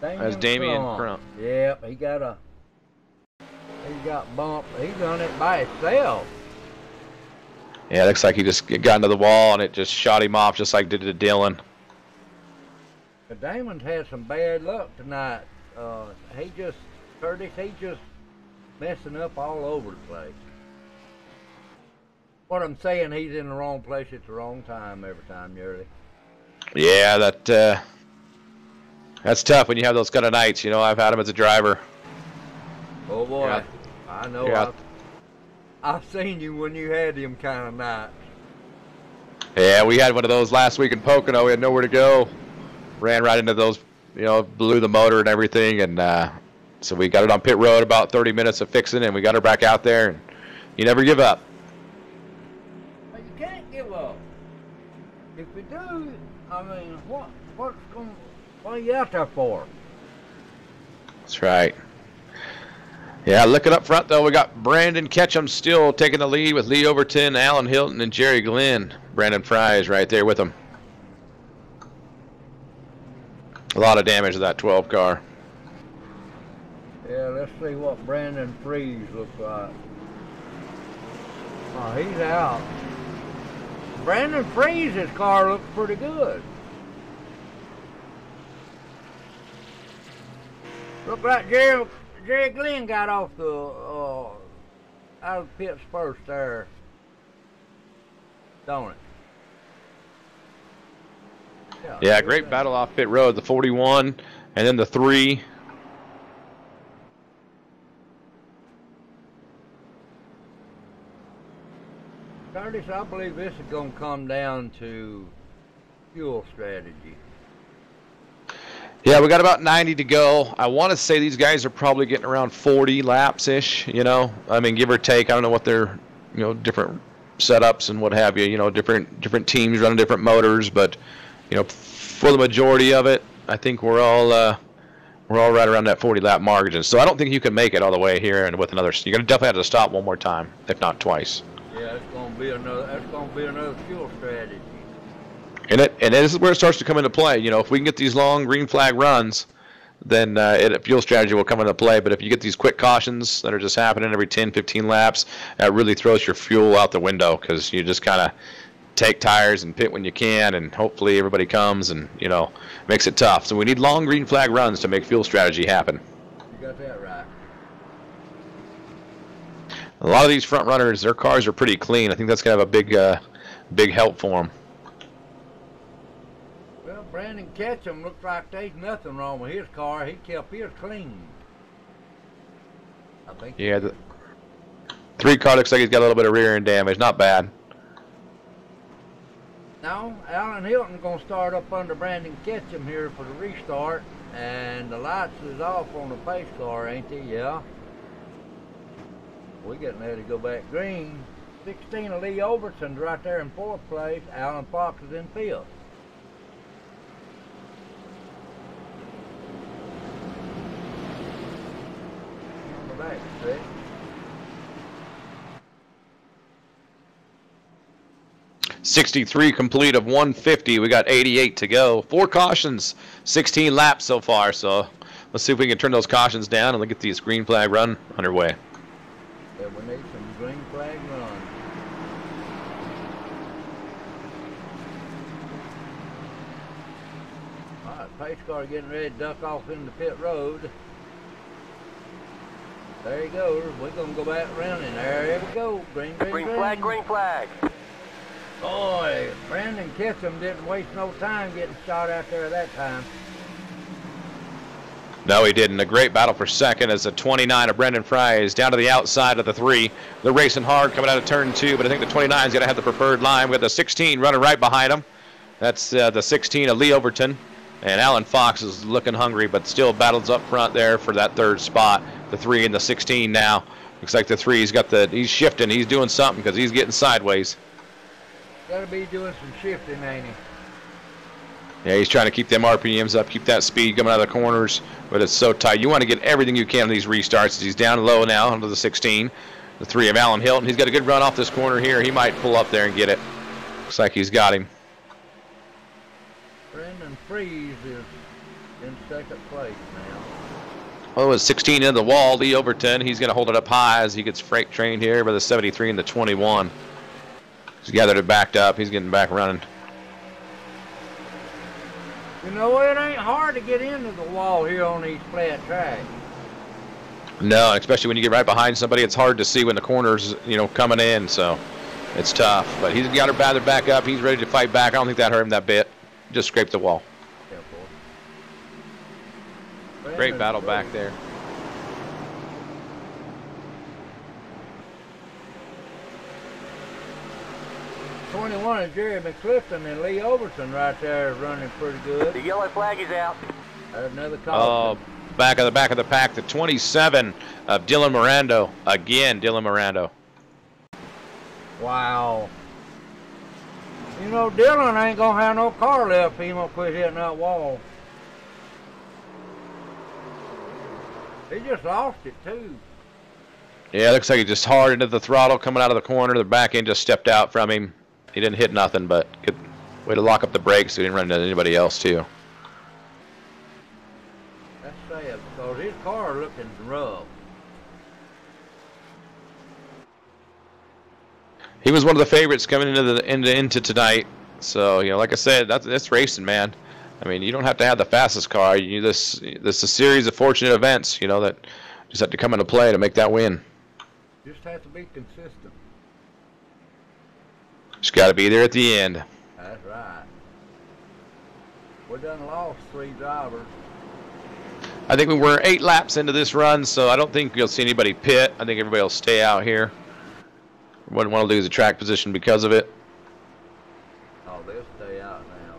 That's Damian Crump. Yep, he got bumped. He done it by himself. Yeah, it looks like he just got into the wall and it just shot him off just like did to Dylan. But Damon's had some bad luck tonight. Curtis, he just messing up all over the place. What I'm saying, he's in the wrong place at the wrong time every time, Yearly. Yeah, that's tough when you have those kind of nights. You know, I've had him as a driver. Oh boy, yeah. I know. Yeah. I've seen you when you had him kind of nights. Yeah, we had one of those last week in Pocono. We had nowhere to go. Ran right into those, you know, blew the motor and everything. And so we got it on pit road, about 30 minutes of fixing, and we got her back out there. And you never give up. But you can't give up. If you do, I mean, what are you out there for? That's right. Yeah, looking up front, though, we got Brandon Ketchum still taking the lead with Lee Overton, Alan Hilton, and Jerry Glenn. Brandon Fry is right there with him. A lot of damage to that 12 car. Yeah, let's see what Brandon Freeze looks like. Oh, he's out. Brandon Freeze's car looks pretty good. Look like Jerry Glenn got off the out of the pits first there, don't it? Yeah, great battle off pit road. The 41 and then the 3. Curtis, I believe this is going to come down to fuel strategy. Yeah, we got about 90 to go. I want to say these guys are probably getting around 40 laps-ish, you know. I mean, give or take. I don't know what their, you know, different setups and what have you. You know, different teams running different motors, but, you know, for the majority of it, I think we're all right around that 40-lap margin. So I don't think you can make it all the way here and with another. You're going to definitely have to stop one more time, if not twice. Yeah, that's going to be another fuel strategy. And this is where it starts to come into play. You know, if we can get these long green flag runs, then fuel strategy will come into play. But if you get these quick cautions that are just happening every 10, 15 laps, that really throws your fuel out the window because you just kind of take tires and pit when you can, and hopefully everybody comes and, you know, makes it tough. So we need long green flag runs to make fuel strategy happen. You got that right. A lot of these front runners, their cars are pretty clean. I think that's going to have a big help for them. Well, Brandon Ketchum looks like there's nothing wrong with his car. He kept his clean. I think. Yeah, the 3 car looks like he's got a little bit of rear end damage. Not bad. Now, Alan Hilton's going to start up under Brandon Ketchum here for the restart. And the lights is off on the pace car, ain't they? Yeah. We're getting ready to go back green. 16 of Lee Overton's right there in 4th place. Alan Fox is in 5th. On the back stretch. .63 complete of 150. We got 88 to go. 4 cautions, 16 laps so far. So let's see if we can turn those cautions down and get this green flag run underway. Yeah, we need some green flag run. All right, pace car getting ready to duck off into pit road. There he goes. We're going to go back running. There we go. Green, green, green. Green flag, green flag. Boy, Brandon Ketchum didn't waste no time getting shot out there that time. No, he didn't. A great battle for second as the 29 of Brendan Fry is down to the outside of the 3. They're racing hard coming out of turn 2, but I think the 29 is going to have the preferred line. We got the 16 running right behind him. That's the 16 of Lee Overton. And Alan Fox is looking hungry, but still battles up front there for that 3rd spot. The 3 and the 16 now. Looks like the 3, he's shifting. He's doing something because he's getting sideways. Gotta be doing some shifting, ain't he? Yeah, he's trying to keep them RPMs up, keep that speed coming out of the corners, but it's so tight. You want to get everything you can on these restarts. He's down low now under the 16. The 3 of Alan Hilton. He's got a good run off this corner here. He might pull up there and get it. Looks like he's got him. Brendan Freeze is in 2nd place now. Oh, it's 16 in the wall. Lee Overton, he's going to hold it up high as he gets freight trained here by the 73 and the 21. He's gathered it backed up. He's getting back running. You know, it ain't hard to get into the wall here on these flat tracks. No, especially when you get right behind somebody, it's hard to see when the corner's, you know, coming in, so it's tough. But he's got her gathered back up. He's ready to fight back. I don't think that hurt him that bit. Just scraped the wall. Yeah, great battle back there. 21 is Jerry McClifton, and Lee Overton right there is running pretty good. The yellow flag is out. There's another call. Back of the pack, the 27 of Dylan Mirando. Again, Dylan Mirando. Wow. You know, Dylan ain't going to have no car left if he won't quit hitting that wall. He just lost it, too. Yeah, it looks like he just hard into the throttle coming out of the corner. The back end just stepped out from him. He didn't hit nothing, but good way to lock up the brakes so he didn't run into anybody else, too. That's sad, because his car looking rough. He was one of the favorites coming into tonight. So, you know, like I said, that's racing, man. I mean, you don't have to have the fastest car. This is a series of fortunate events, you know, that just have to come into play to make that win. Just have to be consistent. Just got to be there at the end. That's right. We done lost 3 drivers. I think we're 8 laps into this run, so I don't think you'll see anybody pit. I think everybody will stay out here. Wouldn't want to lose a track position because of it. Oh, they'll stay out now.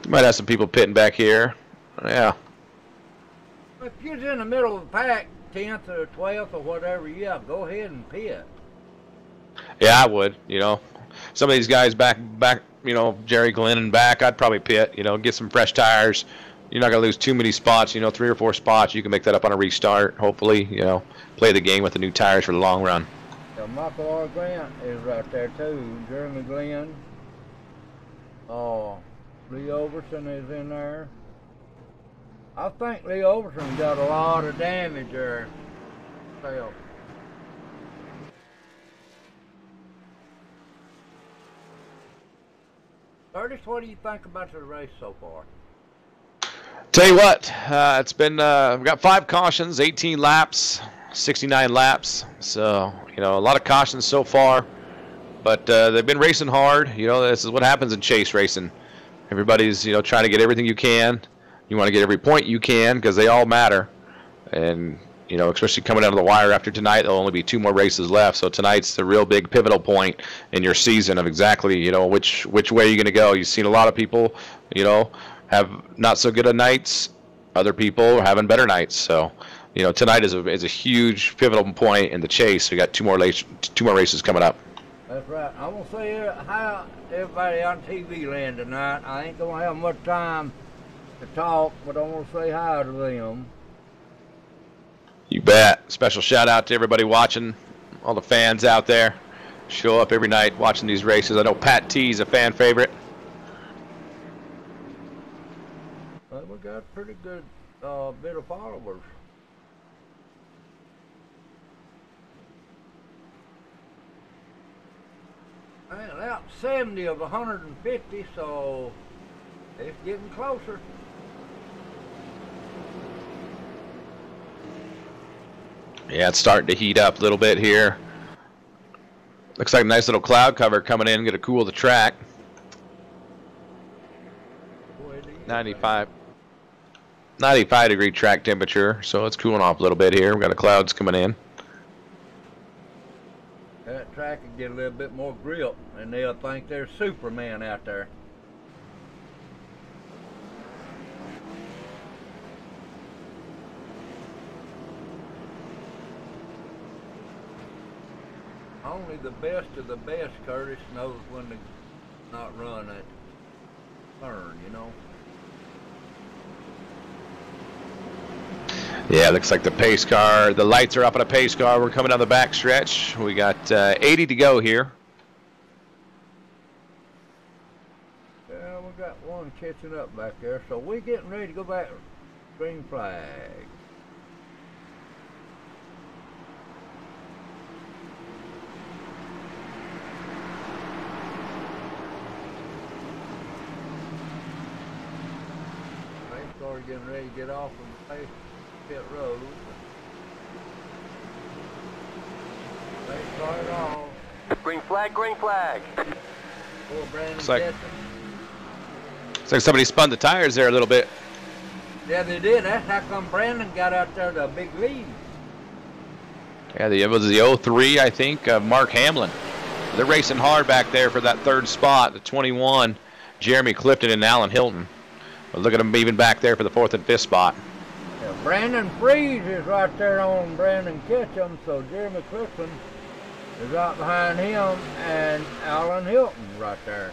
You might have some people pitting back here. Yeah. If you're in the middle of the pack, 10th or 12th or whatever, yeah, go ahead and pit. Yeah, I would. You know, some of these guys back. You know, Jerry Glennon back. I'd probably pit. You know, get some fresh tires. You're not gonna lose too many spots. You know, 3 or 4 spots. You can make that up on a restart. Hopefully, you know, play the game with the new tires for the long run. Yeah, Michael R. Grant is right there too. Jeremy Glenn. Lee Overton is in there. I think Lee Overton got a lot of damage there. So, Curtis, what do you think about the race so far? Tell you what, it's been, we've got 5 cautions, 18 laps, 69 laps. So, you know, a lot of cautions so far. But they've been racing hard. You know, this is what happens in chase racing. Everybody's, you know, trying to get everything you can. You want to get every point you can because they all matter. And, you know, especially coming out of the wire after tonight, there'll only be 2 more races left. So tonight's the real big pivotal point in your season of exactly, you know, which way you're going to go. You've seen a lot of people, you know, have not so good of nights. Other people are having better nights. So, you know, tonight is a huge pivotal point in the chase. We got 2 more races coming up. That's right. I'm going to say hi to everybody on TV land tonight. I ain't going to have much time to talk, but I'm going to say hi to them. You bet. Special shout out to everybody watching, all the fans out there. Show up every night watching these races. I know Pat T is a fan favorite. Well, we got a pretty good bit of followers. Man, out 70 of 150, so it's getting closer. Yeah, it's starting to heat up a little bit here. Looks like a nice little cloud cover coming in, going to cool the track. 95 degree track temperature, so it's cooling off a little bit here. We've got the clouds coming in. That track can get a little bit more grip, and they'll think there's Superman out there. Only the best of the best, Curtis, knows when to not run that turn, you know. Yeah, looks like the pace car, the lights are up on a pace car. We're coming down the back stretch. We got 80 to go here. Yeah, we got one catching up back there, so we're getting ready to go back. Green flag. Pace car getting ready to get off from the pit road. Pace car it all. Green flag, green flag. Poor Brandon Looks like- Jetson. Looks like somebody spun the tires there a little bit. Yeah, they did. That's how come Brandon got out there to a big lead. Yeah, it was the 03, I think, Mark Hamlin. They're racing hard back there for that 3rd spot, the 21, Jeremy Clifton and Alan Hilton. But look at them even back there for the 4th and 5th spot. Yeah, Brandon Freeze is right there on Brandon Ketchum, so Jeremy Clifton is right behind him, and Alan Hilton right there.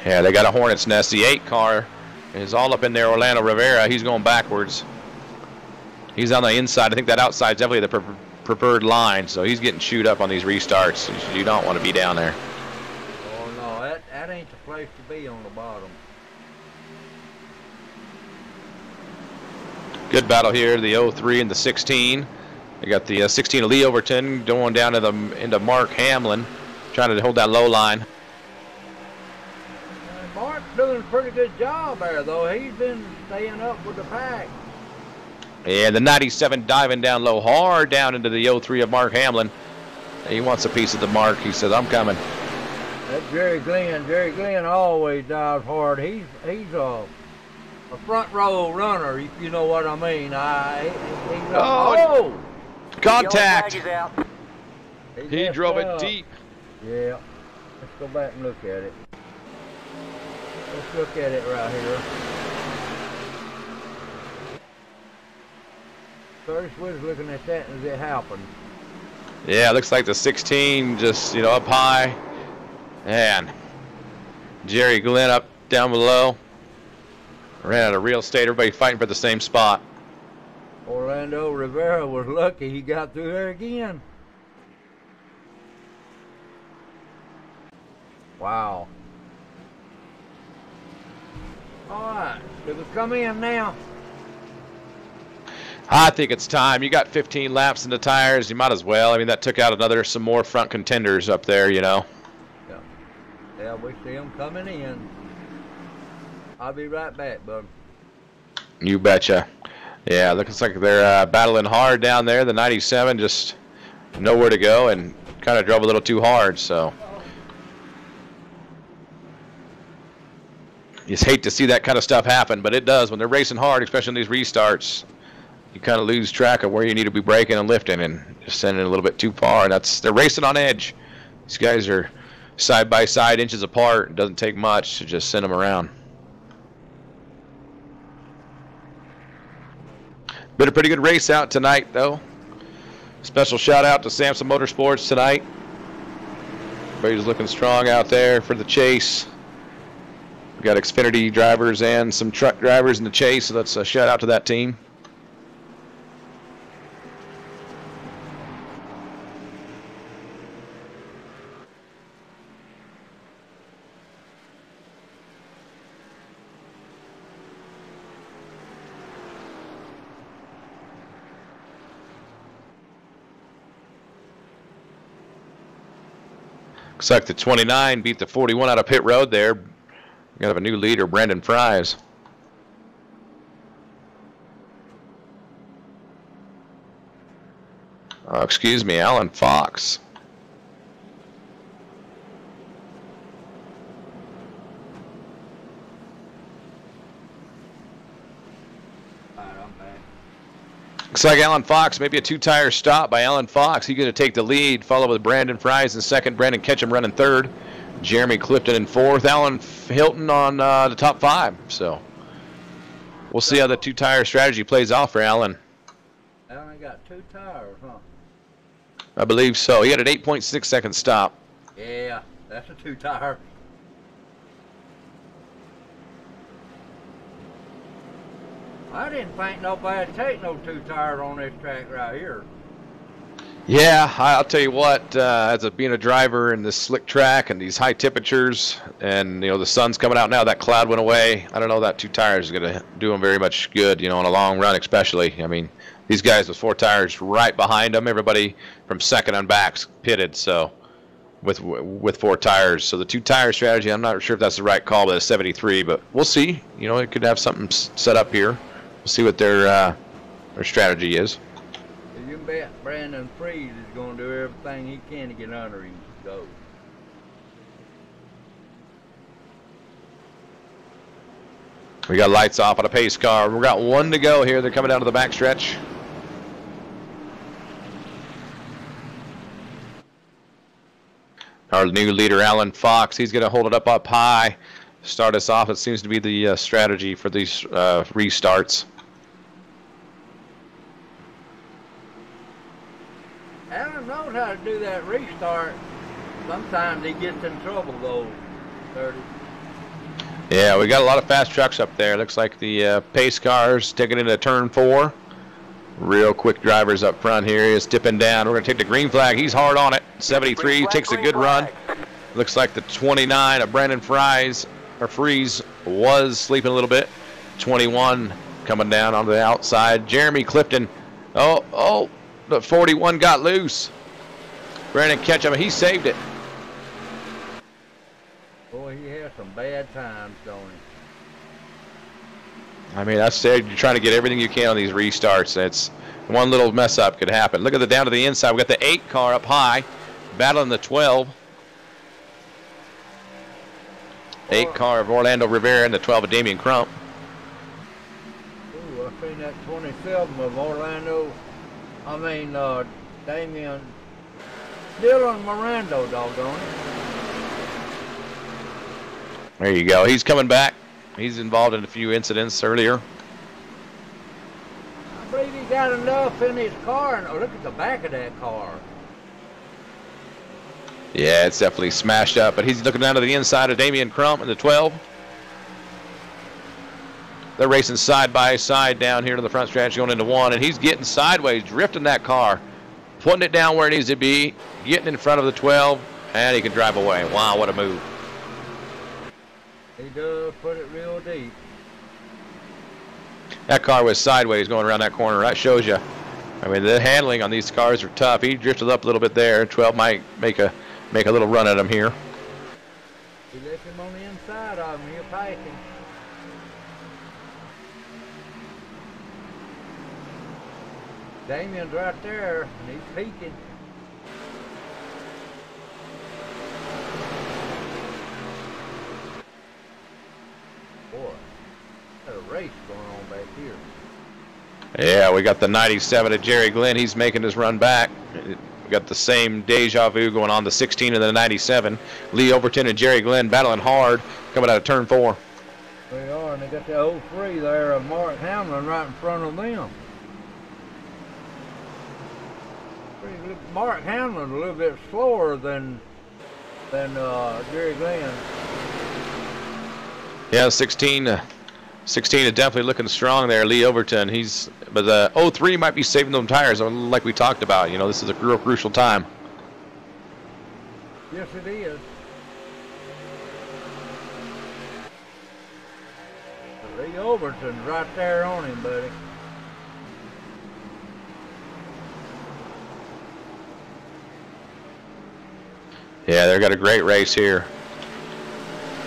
Yeah, they got a hornet's nest. The 8 car is all up in there. Orlando Rivera, he's going backwards. He's on the inside. I think that outside's definitely the preferred line, so he's getting chewed up on these restarts. You don't want to be down there. Oh, no, that ain't the place to be on the bottom. Good battle here, the 03 and the 16. They got the 16 of Lee Overton going down to into Mark Hamlin, trying to hold that low line. Mark's doing a pretty good job there, though. He's been staying up with the pack. Yeah, the 97 diving down low, hard down into the 03 of Mark Hamlin. He wants a piece of the mark. He says, I'm coming. That's Jerry Glenn. Jerry Glenn always dives hard. He's a front row runner, if you know what I mean. Contact. Yellow flag is out. He drove it deep. Yeah. Let's go back and look at it. Let's look at it right here. First, we was looking at that as it happened. Yeah, it looks like the 16 just, up high. And Jerry Glenn up down below. Ran out of real estate. Everybody fighting for the same spot. Orlando Rivera was lucky he got through there again. Wow. All right. Did we come in now? I think it's time. You got 15 laps in the tires. You might as well. I mean, that took out some more front contenders up there, you know. Yeah. Yeah, we see them coming in. I'll be right back, bud. You betcha. Yeah, looks like they're battling hard down there. The 97 just nowhere to go and kind of drove a little too hard, so. You just hate to see that kind of stuff happen, but it does. When they're racing hard, especially in these restarts, you kind of lose track of where you need to be braking and lifting and just sending it a little bit too far. And they're racing on edge. These guys are side by side, inches apart. It doesn't take much to just send them around. Been a pretty good race out tonight, though. Special shout out to Samson Motorsports tonight. Everybody's looking strong out there for the chase. We got Xfinity drivers and some truck drivers in the chase, so let's shout out to that team. Looks like the 29 beat the 41 out of pit road there. We got a new leader, Brandon Fries. Excuse me, Alan Fox. Looks like Alan Fox, maybe a two-tire stop by Alan Fox. He's going to take the lead, followed with Brandon Fries in second, Brandon Ketchum running third, Jeremy Clifton in fourth, Alan Hilton on the top five. So we'll see how the two-tire strategy plays out for Alan. Alan got two tires, huh? I believe so. He had an 8.6 second stop. Yeah, that's a two-tire. I didn't think nobody take no two-tires on this track right here. Yeah, I'll tell you what, being a driver in this slick track and these high temperatures and, you know, the sun's coming out now, that cloud went away. I don't know that two tires is going to do them very much good, you know, on a long run especially. I mean, these guys with four tires right behind them, everybody from second on back's pitted, so with four tires. So the two-tire strategy, I'm not sure if that's the right call with a 73, but we'll see. You know, it could have something set up here. We'll see what their strategy is. You bet Brandon Fries is going to do everything he can to get under him. Go. We got lights off on a pace car. We've got one to go here. They're coming down to the back stretch. Our new leader, Alan Fox, he's going to hold it up high. Start us off. It seems to be the strategy for these restarts. Alan knows how to do that restart. Sometimes he gets in trouble though, 30. Yeah, we got a lot of fast trucks up there. Looks like the pace cars taking into turn 4. Real quick drivers up front here. He is dipping down. We're going to take the green flag. He's hard on it. 73 takes a good run. Looks like the 29 of Brandon Fries was sleeping a little bit. 21 coming down on the outside. Jeremy Clifton. Oh, the 41 got loose. Brandon Ketchum, he saved it. Boy, he has some bad times, don't he? I mean, I said you're trying to get everything you can on these restarts. It's one little mess up could happen. Look at the down to the inside. We got the 8 car up high, battling the 12. 8 car of Orlando Rivera and the 12 of Damian Crump. Ooh, I seen that 27 of Orlando. Damian. Dylan Mirando, doggone it. There you go. He's coming back. He's involved in a few incidents earlier. I believe he got enough in his car. And, look at the back of that car. Yeah, it's definitely smashed up. But he's looking down to the inside of Damian Crump in the 12. They're racing side by side down here to the front stretch going into 1. And he's getting sideways, drifting that car, putting it down where it needs to be, getting in front of the 12, and he can drive away. Wow, what a move. He does put it real deep. That car was sideways going around that corner. That shows you. I mean, the handling on these cars are tough. He drifted up a little bit there. 12 might make a little run at him here. You left him on the inside of him. You're passing. Damien's right there, and he's peeking. Boy, got a race going on back here. Yeah, we got the 97 of Jerry Glenn. He's making his run back. We got the same deja vu going on, the 16 and the 97. Lee Overton and Jerry Glenn battling hard, coming out of turn 4. They are, and they got the 03 there of Mark Hamlin right in front of them. Mark Hamlin a little bit slower than Jerry Glenn. Yeah, 16 is definitely looking strong there. Lee Overton, but the 03 might be saving them tires, like we talked about. You know, this is a real crucial time. Yes, it is. Lee Overton's right there on him, buddy. Yeah, they've got a great race here.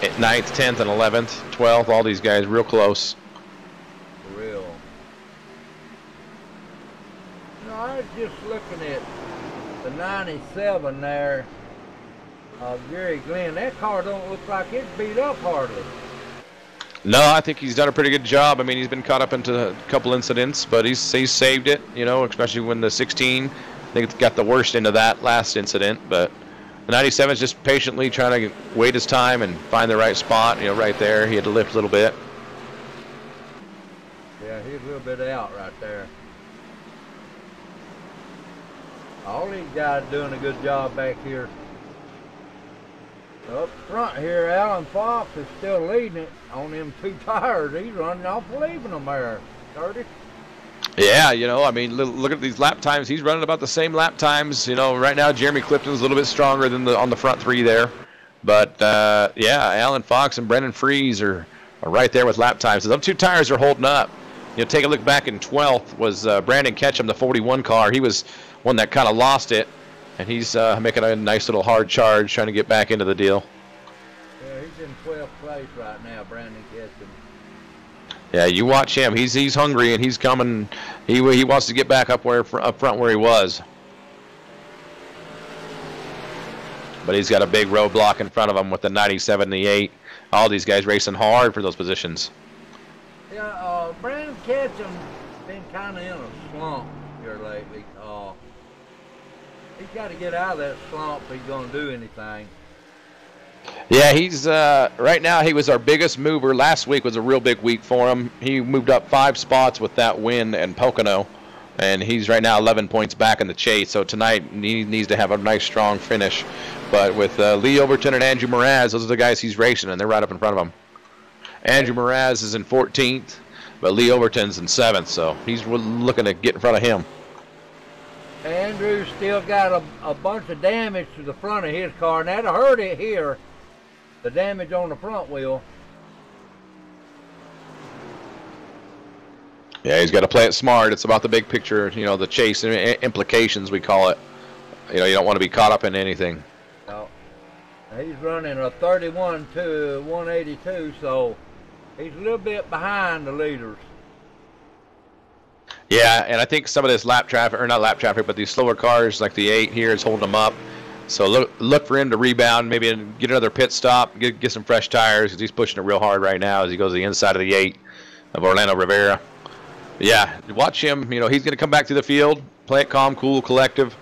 9th, 10th, and 11th, 12th, all these guys real close. For real. You know, I was just looking at the 97 there of Jerry Glenn. That car don't look like it's beat up hardly. No, I think he's done a pretty good job. I mean, he's been caught up into a couple incidents, but he's saved it, you know, especially when the 16, I think it's got the worst into that last incident, but the 97 is just patiently trying to wait his time and find the right spot. You know, right there, he had to lift a little bit. Yeah, he's a little bit out right there. All these guys doing a good job back here. Up front here, Alan Fox is still leading it on them 2 tires. He's running off leaving them there. 30. Yeah, you know, I mean, look at these lap times. He's running about the same lap times. You know, right now Jeremy Clifton's a little bit stronger than on the front 3 there. But, yeah, Alan Fox and Brendan Fries are right there with lap times. So them 2 tires are holding up. You know, take a look back in 12th was Brandon Ketchum, the 41 car. He was one that kind of lost it, and he's making a nice little hard charge trying to get back into the deal. Yeah, he's in 12th place right now, Brandon Ketchum. Yeah, you watch him. He's hungry and he's coming. He wants to get back up front where he was. But he's got a big roadblock in front of him with the 97 and the 8. All these guys racing hard for those positions. Yeah, Brandon Ketchum's been kind of in a slump here lately. He's got to get out of that slump if he's going to do anything. Yeah, he's right now he was our biggest mover. Last week was a real big week for him. He moved up 5 spots with that win in Pocono, and he's right now 11 points back in the chase. So tonight he needs to have a nice strong finish. But with Lee Overton and Andrew Mraz, those are the guys he's racing, and they're right up in front of him. Andrew Mraz is in 14th, but Lee Overton's in 7th, so he's looking to get in front of him. Andrew's still got a bunch of damage to the front of his car, and that'll hurt it here. The damage on the front wheel. Yeah, he's got to play it smart. It's about the big picture, you know, the chase and implications, we call it. You know, you don't want to be caught up in anything. No. He's running a 31 to 182, so he's a little bit behind the leaders. Yeah, and I think some of this lap traffic, or not lap traffic, but these slower cars like the 8 here is holding them up. So look for him to rebound, maybe get another pit stop, get some fresh tires, because he's pushing it real hard right now as he goes to the inside of the 8 of Orlando Rivera. But yeah, watch him. You know, he's going to come back to the field, play it calm, cool, collective,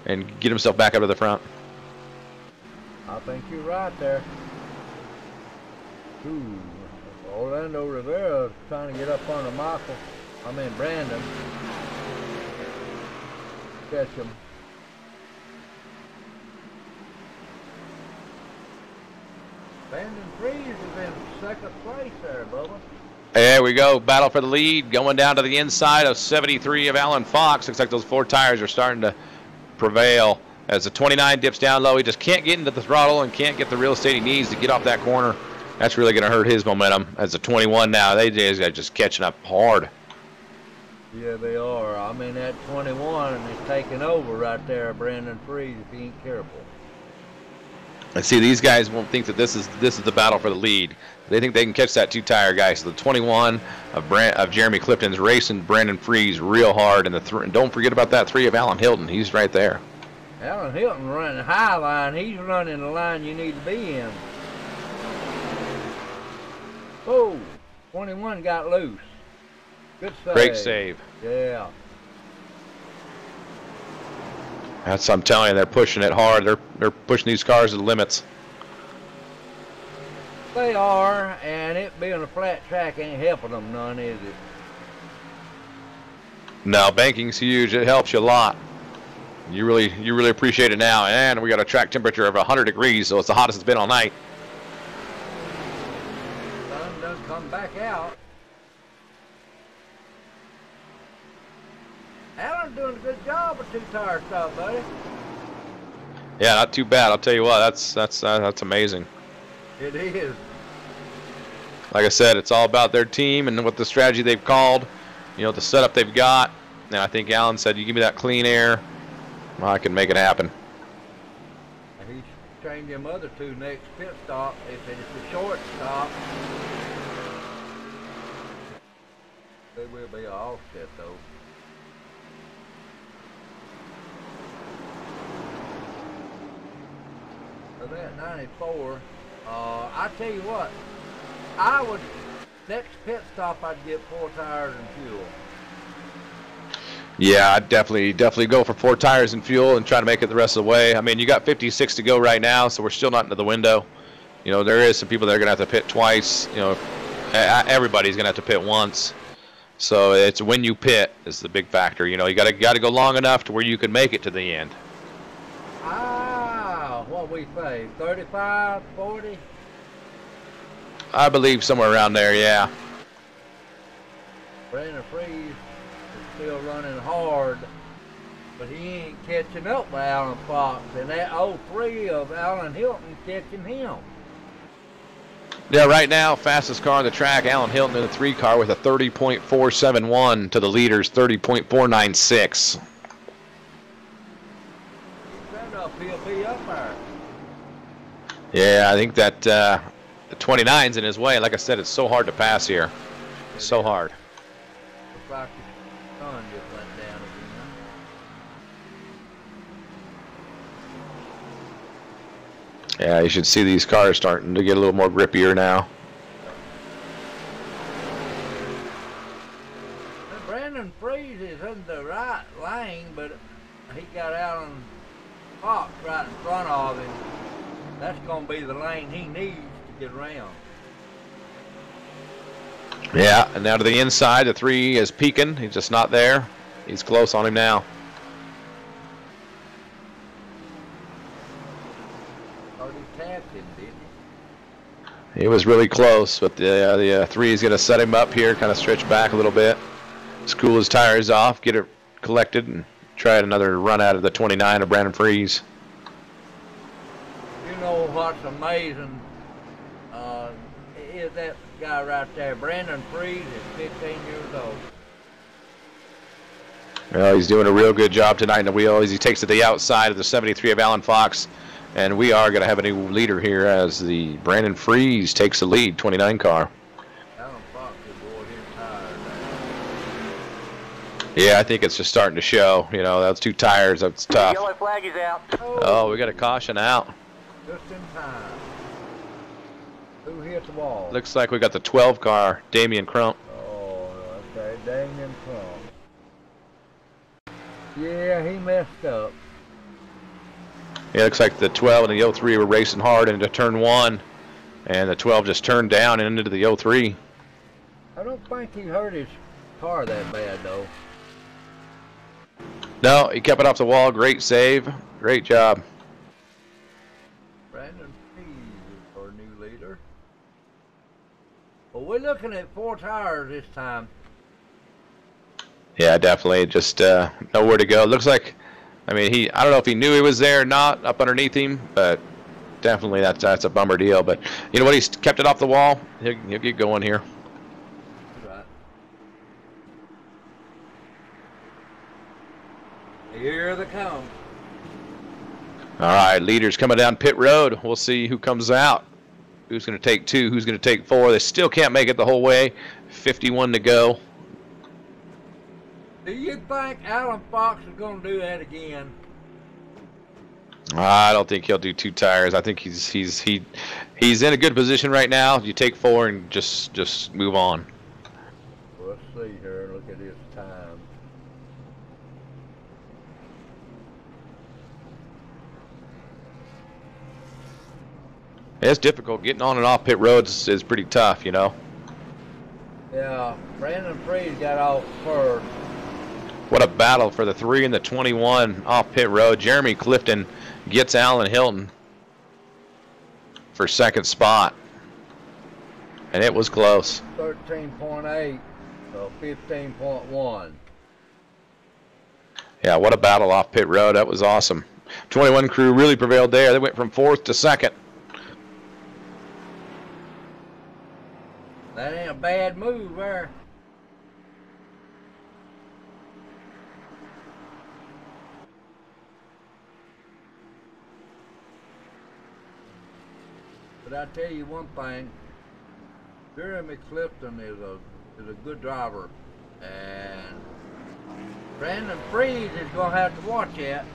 and get himself back up to the front. I think you're right there. Ooh, Orlando Rivera trying to get up on Brandon. Catch him. Brandon Fries is in 2nd place there, Bubba. There we go. Battle for the lead. Going down to the inside of 73 of Alan Fox. Looks like those 4 tires are starting to prevail. As the 29 dips down low, he just can't get into the throttle and can't get the real estate he needs to get off that corner. That's really going to hurt his momentum. As the 21 now, they are just catching up hard. Yeah, they are. I mean, that 21 is taking over right there, Brandon Freeze, if he ain't careful. And see, these guys won't think that this is the battle for the lead. They think they can catch that two-tire guy. So the 21 of Jeremy Clifton's racing Brandon Freeze real hard, and and don't forget about that 3 of Alan Hilton. He's right there. Alan Hilton running high line. He's running the line you need to be in. Oh, 21 got loose. Good save. Great save. Yeah. That's, I'm telling you, they're pushing it hard. They're pushing these cars to the limits. They are, and it being a flat track ain't helping them none, is it? No, banking's huge. It helps you a lot. You really appreciate it now. And we got a track temperature of 100 degrees, so it's the hottest it's been all night. Sun done come back out. Alan's doing a good job with two-tire stuff, buddy. Yeah, not too bad. I'll tell you what, that's amazing. It is. Like I said, it's all about their team and what the strategy they've called, you know, the setup they've got. And I think Alan said, you give me that clean air, well, I can make it happen. He's trained them other two next pit stop. If it's a short stop, there will be an offset, though. So that 94, I tell you what, I would, next pit stop I'd get 4 tires and fuel. Yeah, I'd definitely go for 4 tires and fuel and try to make it the rest of the way. I mean, you got 56 to go right now, so we're still not into the window. You know, there is some people that are going to have to pit twice. You know, everybody's going to have to pit once. So it's when you pit is the big factor. You know, you got to go long enough to where you can make it to the end. What we say, 35, 40? I believe somewhere around there, yeah. Brandon Freeze is still running hard, but he ain't catching up with Alan Fox, and that 03 of Alan Hilton catching him. Yeah, right now, fastest car on the track, Alan Hilton in the 3 car with a 30.471 to the leaders, 30.496. He'll be up there. Yeah, I think that the 29's in his way. Like I said, it's so hard to pass here. So hard. Looks like the sun just went down again. Yeah, you should see these cars starting to get a little more grippier now. Brandon Freeze is in the right lane, but he got Alan Fox right in front of him. That's going to be the lane he needs to get around. Yeah, and now to the inside, the 3 is peaking. He's just not there. He's close on him now. Oh, he tapped him, didn't he? He was really close, but the 3 is going to set him up here, kind of stretch back a little bit. Cool his tires off, get it collected, and try another run out of the 29 of Brandon Freeze. You know what's amazing is that guy right there. Brandon Freeze is 15 years old. Well, he's doing a real good job tonight in the wheel as he takes it to the outside of the 73 of Alan Fox. And we are going to have a new leader here as the Brandon Freeze takes the lead, 29 car. Alan Fox is going his tires out. Yeah, I think it's just starting to show. You know, those 2 tires, that's tough. Yellow flag is out. Oh, we got a caution out. Just in time. Who hit the wall? Looks like we got the 12 car, Damian Crump. Oh, okay, Damian Crump. Yeah, he messed up. Yeah, looks like the 12 and the 03 were racing hard into turn 1, and the 12 just turned down and into the 03. I don't think he hurt his car that bad, though. No, he kept it off the wall. Great save. Great job. Brandon Freeze is our new leader. Well, we're looking at 4 tires this time. Yeah, definitely. Just nowhere to go. Looks like, I mean, I don't know if he knew he was there or not up underneath him, but definitely that's a bummer deal. But you know what? He's kept it off the wall. He'll get going here. Right. Here they come. All right, leaders coming down pit road. We'll see who comes out. Who's going to take 2? Who's going to take 4? They still can't make it the whole way. 51 to go. Do you think Alan Fox is going to do that again? I don't think he'll do 2 tires. I think he's in a good position right now. You take 4 and just move on. Let's see here. Look at his time. It's difficult. Getting on and off pit roads is pretty tough, you know. Yeah, Brandon Freed got off first. What a battle for the 3 and the 21 off pit road. Jeremy Clifton gets Alan Hilton for second spot. And it was close. 13.8, so 15.1. Yeah, what a battle off pit road. That was awesome. 21 crew really prevailed there. They went from 4th to 2nd. That ain't a bad move there. But I tell you one thing, Jeremy Clifton is a good driver, and Brandon Freed is gonna have to watch that.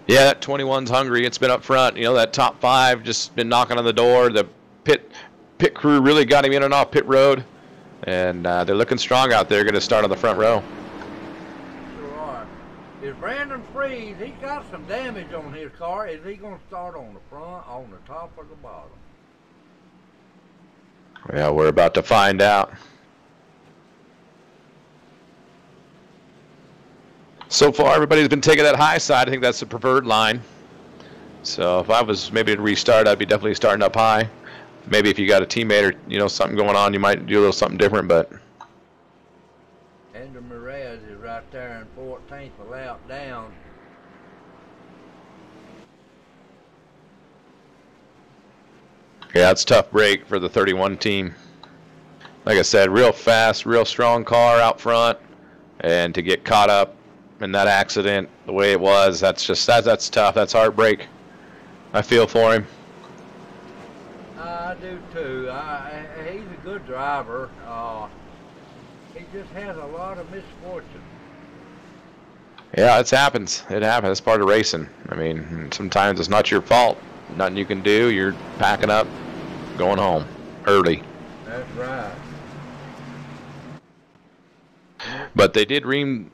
Yeah, that 21's hungry. It's been up front. You know, that top 5 just been knocking on the door. The pit crew really got him in and off pit road, and they're looking strong out there. Going to start on the front row. Sure are. Is Brandon Freed, he got some damage on his car. Is he going to start on the front, on the top, or the bottom? Yeah, we're about to find out. So far, everybody's been taking that high side. I think that's the preferred line. So if I was maybe to restart, I'd be definitely starting up high. Maybe if you got a teammate or, you know, something going on, you might do a little something different, but. Andrew Perez is right there in 14th, a lap down. Yeah, it's a tough break for the 31 team. Like I said, real fast, real strong car out front, and to get caught up in that accident the way it was, that's tough. That's heartbreak. I feel for him. I do too. He's a good driver. He just has a lot of misfortune. Yeah, it happens. It happens. It's part of racing. I mean, sometimes it's not your fault. Nothing you can do. You're packing up, going home early. That's right. But they did deem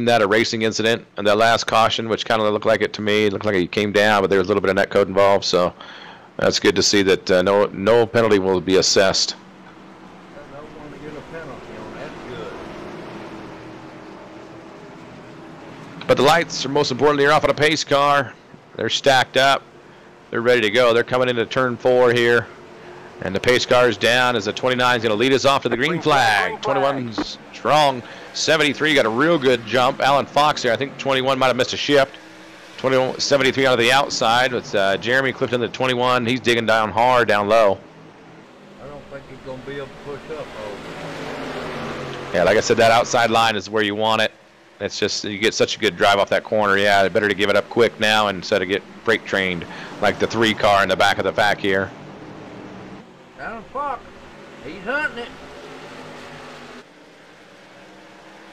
that a racing incident, and that last caution, which kind of looked like it to me, looked like he came down, but there was a little bit of net code involved. So that's good to see that no penalty will be assessed. I don't want to get a penalty on that. Good. But the lights are most importantly are off on a pace car. They're stacked up. They're ready to go. They're coming into turn 4 here. And the pace car is down as the 29 is going to lead us off to the green flag. 21's strong. 73 got a real good jump. Alan Fox there. I think 21 might have missed a shift. 73 out of the outside with Jeremy Clifton, the 21. He's digging down hard, down low. I don't think he's going to be able to push up over. Yeah, like I said, that outside line is where you want it. It's just, you get such a good drive off that corner. Yeah, better to give it up quick now instead of get brake trained like the 3 car in the back of the pack here. Alan Fox, he's hunting it.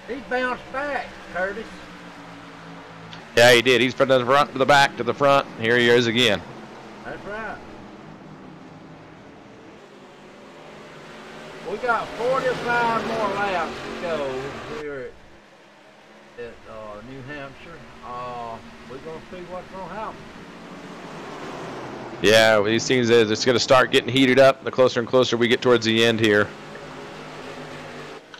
He bounced back, Curtis. Yeah, he did. He's from the front to the back to the front. Here he is again. That's right. We got 45 more laps to go here at New Hampshire. We're going to see what's going to happen. Yeah, these things, it's going to start getting heated up the closer and closer we get towards the end here.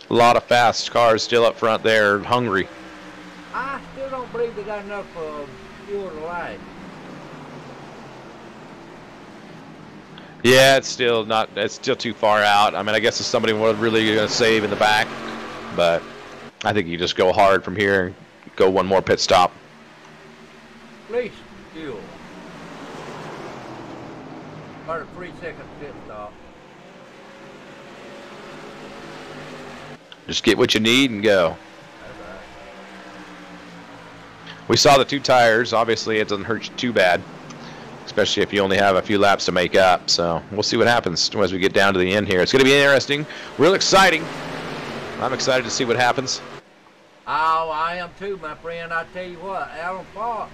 A lot of fast cars still up front there, hungry. I still don't believe they got enough fuel to light. Yeah, it's still too far out. I mean, I guess if somebody was really going to save in the back, but I think you just go hard from here and go one more pit stop. At least fuel. About a 3-second pit stop. Just get what you need and go. We saw the 2 tires. Obviously, it doesn't hurt you too bad, especially if you only have a few laps to make up. So we'll see what happens as we get down to the end here. It's going to be interesting, real exciting. I'm excited to see what happens. Oh, I am too, my friend. I tell you what, Alan Fox,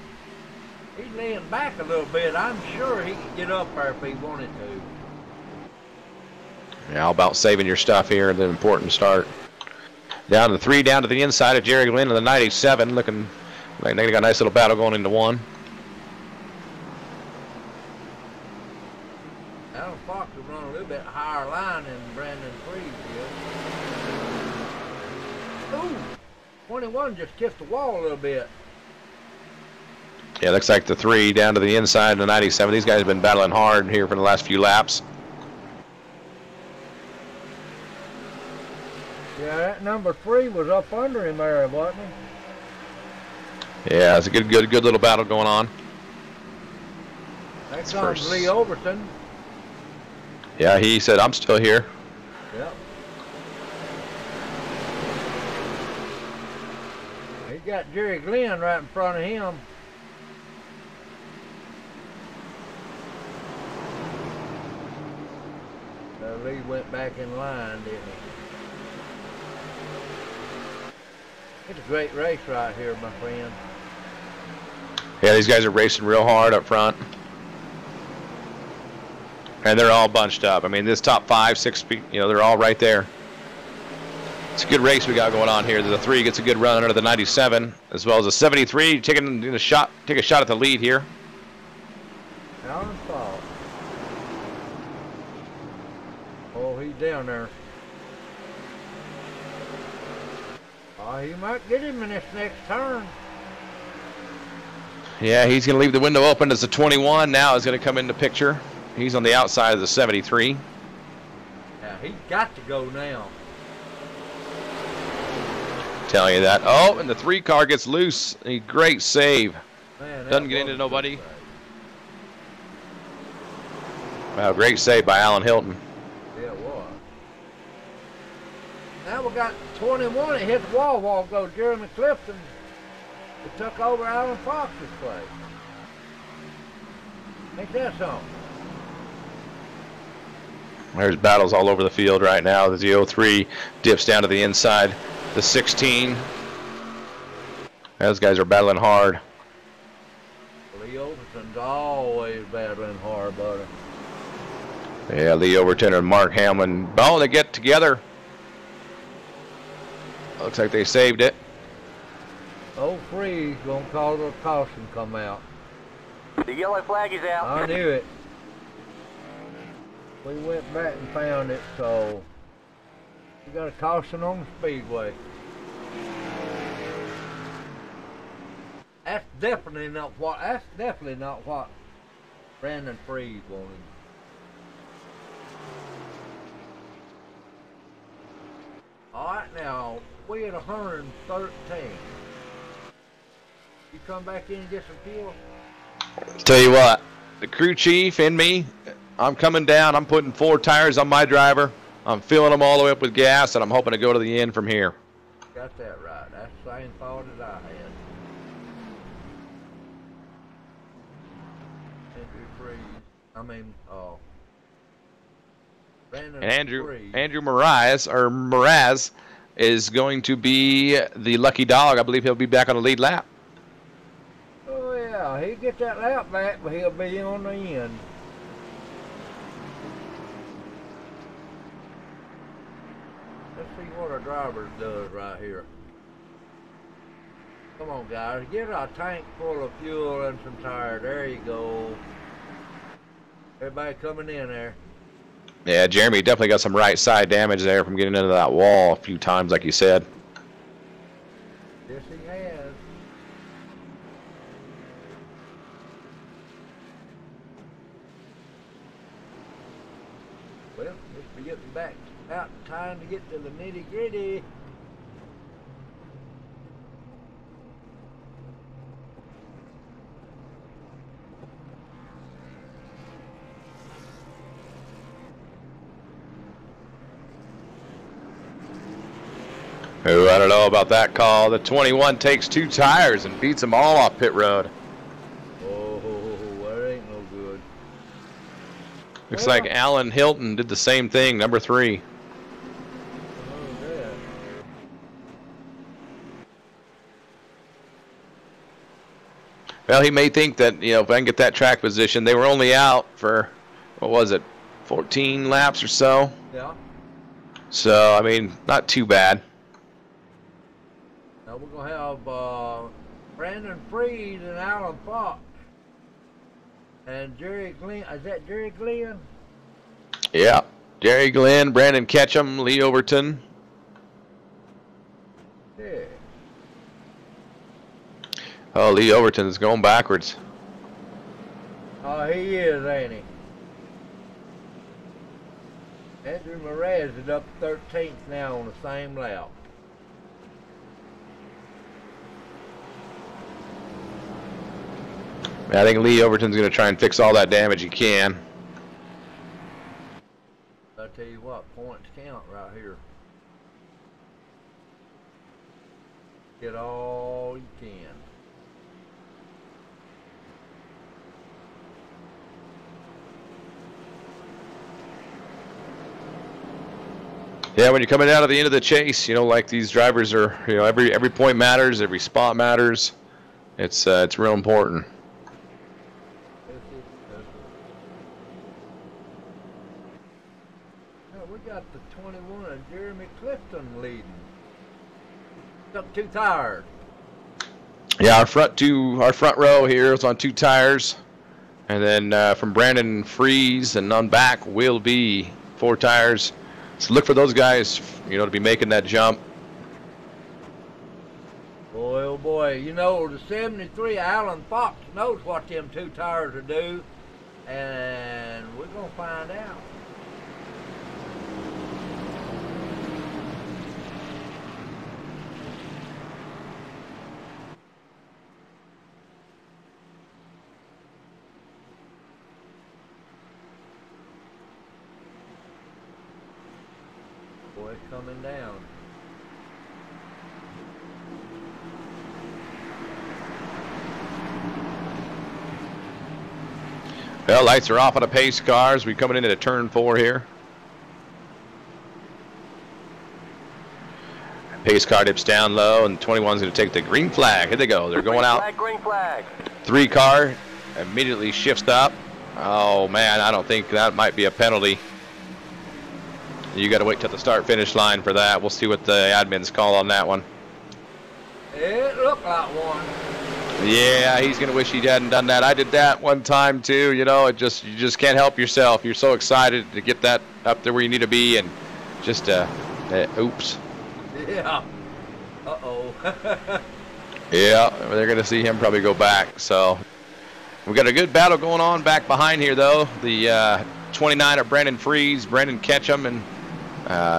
he's laying back a little bit. I'm sure he could get up there if he wanted to. Yeah, all about saving your stuff here, the important start. Down to the 3, down to the inside of Jerry Glenn in the 97, looking like they got a nice little battle going into 1. Alan Fox will run a little bit higher line than Brandon Freed did. Ooh, 21 just kissed the wall a little bit. Yeah, looks like the 3 down to the inside of the 97. These guys have been battling hard here for the last few laps. Yeah, that number 3 was up under him there, wasn't he? Yeah, it's a good little battle going on. That comes Lee Overton. Yeah, he said, I'm still here. Yep. He got Jerry Glenn right in front of him. Lee went back in line, didn't he? It's a great race right here, my friend. Yeah, these guys are racing real hard up front. And they're all bunched up. I mean, this top 5, 6, they're all right there. It's a good race we got going on here. The 3 gets a good run under the 97, as well as the 73 take a shot at the lead here. Alan Fox. Oh, he's down there. Oh, he might get him in this next turn. Yeah, he's going to leave the window open as the 21 now is going to come into picture. He's on the outside of the 73. Yeah, he's got to go now. Telling you that. Oh, and the 3 car gets loose. A great save. Man, doesn't get into nobody. Wow, great save by Alan Hilton. Yeah, it was. Now we got 21. It hit the wall. Wall goes Jeremy Clifton. It took over Alan Fox's place. Ain't that something? There's battles all over the field right now. The 03 dips down to the inside. The 16. Those guys are battling hard. Lee Overton's always battling hard, buddy. Yeah, Lee Overton and Mark Hamlin. Oh, they get together. Looks like they saved it. 03's going to call the caution come out. The yellow flag is out. I knew it. We went back and found it, so we got a caution on the speedway. That's definitely not what Brandon Freed wanted. All right, now we at 113. You come back in and get some fuel? Tell you what, the crew chief and me, I'm coming down. I'm putting 4 tires on my driver. I'm filling them all the way up with gas, and I'm hoping to go to the end from here. Got that right. That's the same thought as I had. Brandon And Freed. Andrew Mraz is going to be the lucky dog. I believe he'll be back on the lead lap. Oh yeah, he'll get that lap back, but he'll be on the end. Let's see what our driver does right here. Come on, guys, get a tank full of fuel and some tires. There you go. Everybody coming in there. Yeah, Jeremy definitely got some right side damage there from getting into that wall a few times, like you said. Yes, he has. Well, we're getting back out in time to get to the nitty-gritty. Oh, I don't know about that call. The 21 takes 2 tires and beats them all off pit road. Oh, that ain't no good. Looks like Alan Hilton did the same thing, number 3. Oh, yeah. Well, he may think that, you know, if I can get that track position, they were only out for, what was it, 14 laps or so? Yeah. So, I mean, not too bad. Now we're going to have Brandon Freed and Alan Fox. And Jerry Glenn. Is that Jerry Glenn? Yeah. Jerry Glenn, Brandon Ketchum, Lee Overton. Yeah. Oh, Lee Overton's going backwards. Oh, he is, ain't he? Andrew Mraz is up 13th now on the same lap. I think Lee Overton's going to try and fix all that damage he can. I tell you what, points count right here. Get all you can. Yeah, when you're coming out of the end of the chase, you know, like these drivers are, you know, every point matters, every spot matters. It's real important. We got the 21 of Jeremy Clifton leading. Up 2 tires. Yeah, our front row here is on 2 tires, and then from Brandon Freeze and on back will be 4 tires. So look for those guys, you know, to be making that jump. Boy, oh boy, you know, the 73 Alan Fox knows what them 2 tires will do, and we're going to find out. Boy, it's coming down. Well, lights are off on the pace cars. We're coming into turn 4 here. Pace car dips down low, and 21's going to take the green flag. Here they go. They're going out. Green flag. 3 car immediately shifts up. Oh, man, I don't think that might be a penalty. You got to wait till the start-finish line for that. We'll see what the admins call on that one. It looked like one. Yeah, he's going to wish he hadn't done that. I did that one time, too. You know, you just can't help yourself. You're so excited to get that up there where you need to be, and just, oops. Yeah. Uh-oh. Yeah, they're going to see him probably go back. So we've got a good battle going on back behind here, though. The 29 of Brandon Freeze, Brandon Ketchum, and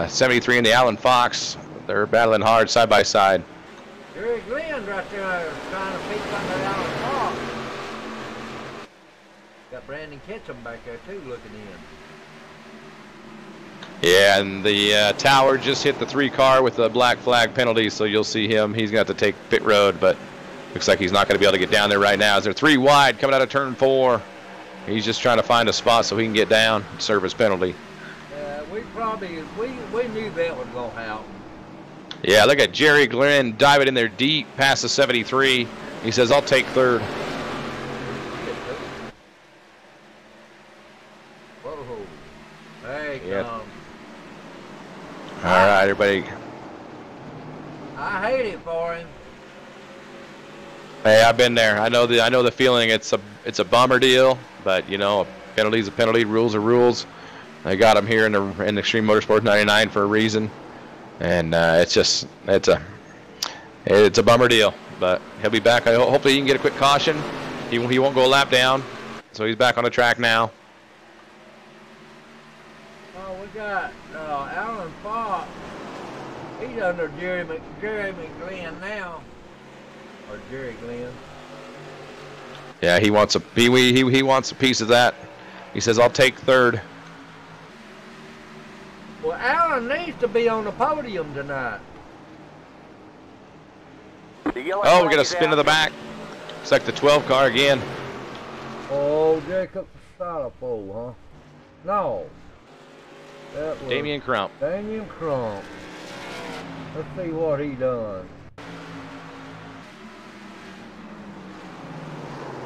73 in the Alan Fox. They're battling hard side by side. Jerry Glenn right there trying to beat under Alan Fox. Got Brandon Ketchum back there, too, looking in. Yeah, and the tower just hit the 3 car with a black flag penalty, so you'll see him. He's going to have to take pit road, but looks like he's not going to be able to get down there right now. As they're 3 wide coming out of turn 4. He's just trying to find a spot so he can get down and serve his penalty. Yeah, we knew that was going to happen. Yeah, look at Jerry Glenn diving in there deep past the 73. He says, I'll take 3rd. Whoa. There he comes. All right, everybody. I hate it for him. Hey, I've been there. I know the feeling. It's a bummer deal, but you know, a penalty's a penalty. Rules are rules. They got him here in Extreme Motorsports 99 for a reason, and it's a bummer deal. But he'll be back. Hopefully, he can get a quick caution. He won't go a lap down, so he's back on the track now. Oh, we got Alan Fox. He's under Jerry Glenn now. Or Jerry Glenn. Yeah, he wants a piece of that. He says, "I'll take 3rd." Well, Alan needs to be on the podium tonight. Oh, we got a spin to the back. It's like the 12 car again. Oh, Jacob Stolopole, huh? No. That was Damian Crump. Damian Crump. Let's see what he done.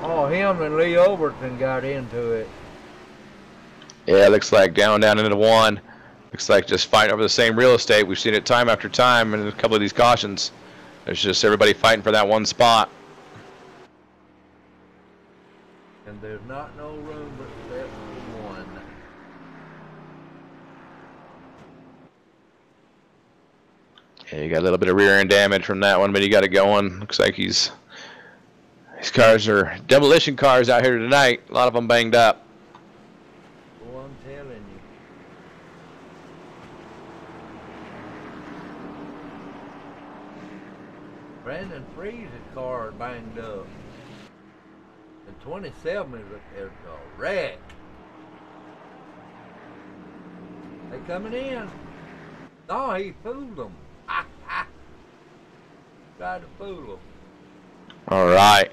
Oh, him and Lee Overton got into it. Yeah, looks like down into one. Looks like just fighting over the same real estate. We've seen it time after time in a couple of these cautions. There's just everybody fighting for that one spot. And there's not no room but except for one. Yeah, you got a little bit of rear end damage from that one, but he got it going. Looks like these cars are demolition cars out here tonight. A lot of them banged up. Oh, I'm telling you. Brandon Freeze's car is banged up. And 27 is a wreck. They coming in. No, he fooled them. Tried to fool them. All right.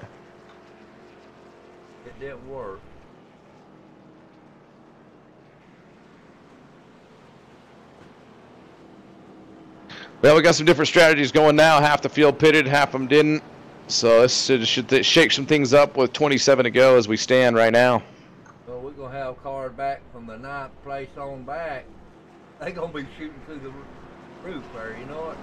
It didn't work. Well, we got some different strategies going now. Half the field pitted, half of them didn't. So this should shake some things up with 27 to go as we stand right now. So we're going to have cars back from the 9th place on back. They're going to be shooting through the roof there, you know what?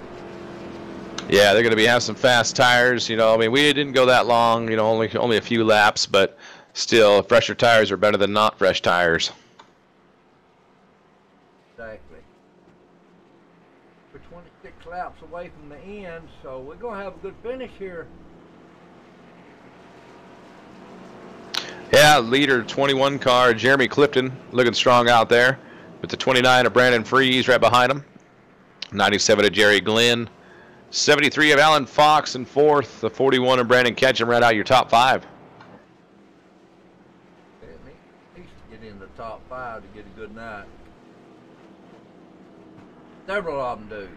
Yeah, they're going to be having some fast tires. You know, I mean, we didn't go that long. You know, only a few laps, but still, fresher tires are better than not fresh tires. Exactly. We're 26 laps away from the end, so we're going to have a good finish here. Yeah, leader 21 car, Jeremy Clifton, looking strong out there. With the 29 of Brandon Freeze right behind him. 97 of Jerry Glenn. 73 of Alan Fox in fourth. The 41 of Brandon Ketchum right out your top five. He needs to get in the top 5 to get a good night. Several of them do.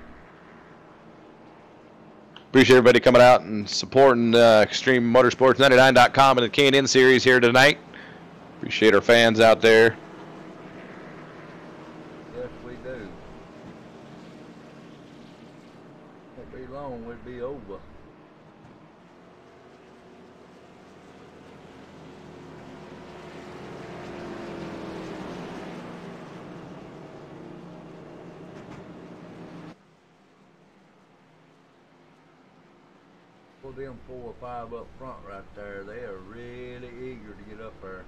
Appreciate everybody coming out and supporting Extreme Motorsports 99.com and the K&N Series here tonight. Appreciate our fans out there. Yes, we do. Won't be long, we'll be over. Well, them 4 or 5 up front right there, they are really eager to get up there.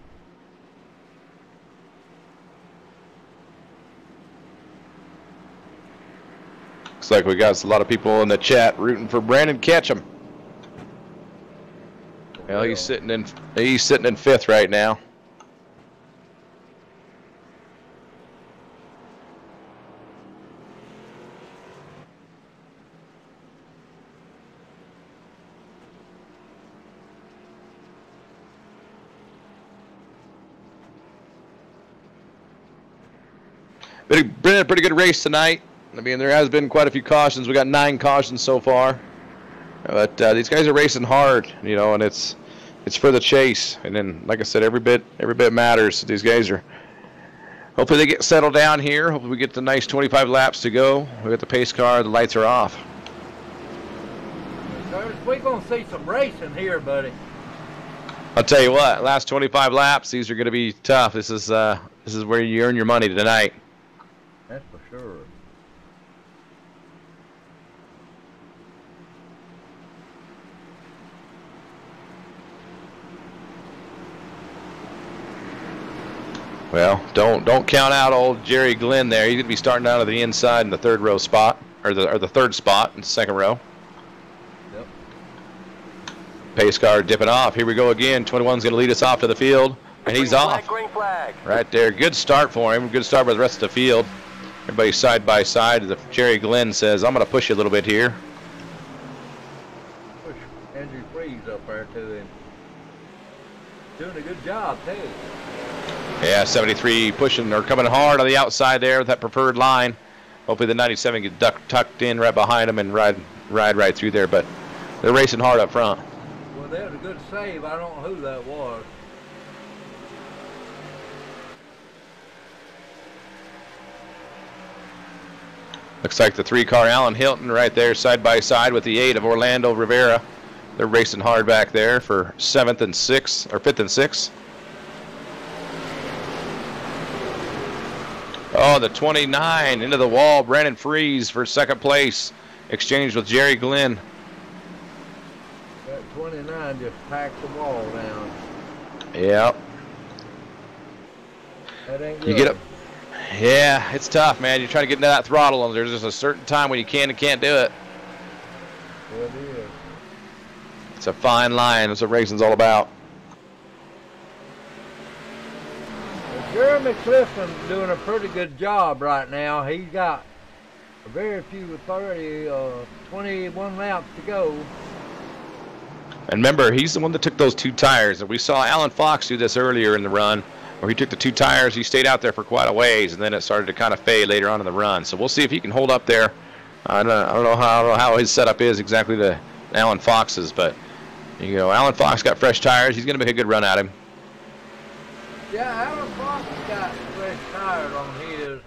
Looks like we got a lot of people in the chat rooting for Brandon Ketchum. Well, he's sitting in 5th right now. Been a pretty good race tonight. I mean, there has been quite a few cautions. We got 9 cautions so far. But these guys are racing hard, you know, and it's for the chase. And then, like I said, every bit matters. These guys are. Hopefully they get settled down here. Hopefully we get the nice 25 laps to go. We got the pace car. The lights are off. We're gonna see some racing here, buddy. I'll tell you what. Last 25 laps, these are going to be tough. This is where you earn your money tonight. That's for sure. Well, don't count out old Jerry Glenn there. He's gonna be starting out of the inside in the 3rd row spot, or the 3rd spot in the 2nd row. Yep. Pace car dipping off. Here we go again. 21's gonna lead us off to the field, and he's off. Green flag. Right there. Good start for him. Good start by the rest of the field. Everybody side by side. As Jerry Glenn says, I'm gonna push you a little bit here. Push Andrew Freeze up there to him. Doing a good job too. Yeah, 73 pushing or coming hard on the outside there with that preferred line. Hopefully the 97 gets tucked in right behind him and ride right through there. But They're racing hard up front. Well, that was a good save. I don't know who that was. Looks like the 3-car Alan Hilton right there side by side with the 8 of Orlando Rivera. They're racing hard back there for 7th and 6th, or 5th and 6th. Oh, the 29 into the wall. Brandon Freeze for 2nd place. Exchanged with Jerry Glenn. That 29 just packed the wall down. Yep. That ain't good. You get up. Yeah, it's tough, man. You try to get into that throttle, and there's just a certain time when you can and can't do it. It is. It's a fine line. That's what racing's all about. Well, Jeremy Clifton's doing a pretty good job right now. He's got a very few 21 laps to go. And remember, he's the one that took those 2 tires. And we saw Alan Fox do this earlier in the run, where he took the 2 tires. He stayed out there for quite a ways, and then it started to kind of fade later on in the run. So we'll see if he can hold up there. I don't know how his setup is exactly to Alan Fox's, but you know, Alan Fox got fresh tires. He's going to make a good run at him. Yeah, Alan Fox got fresh tires on his.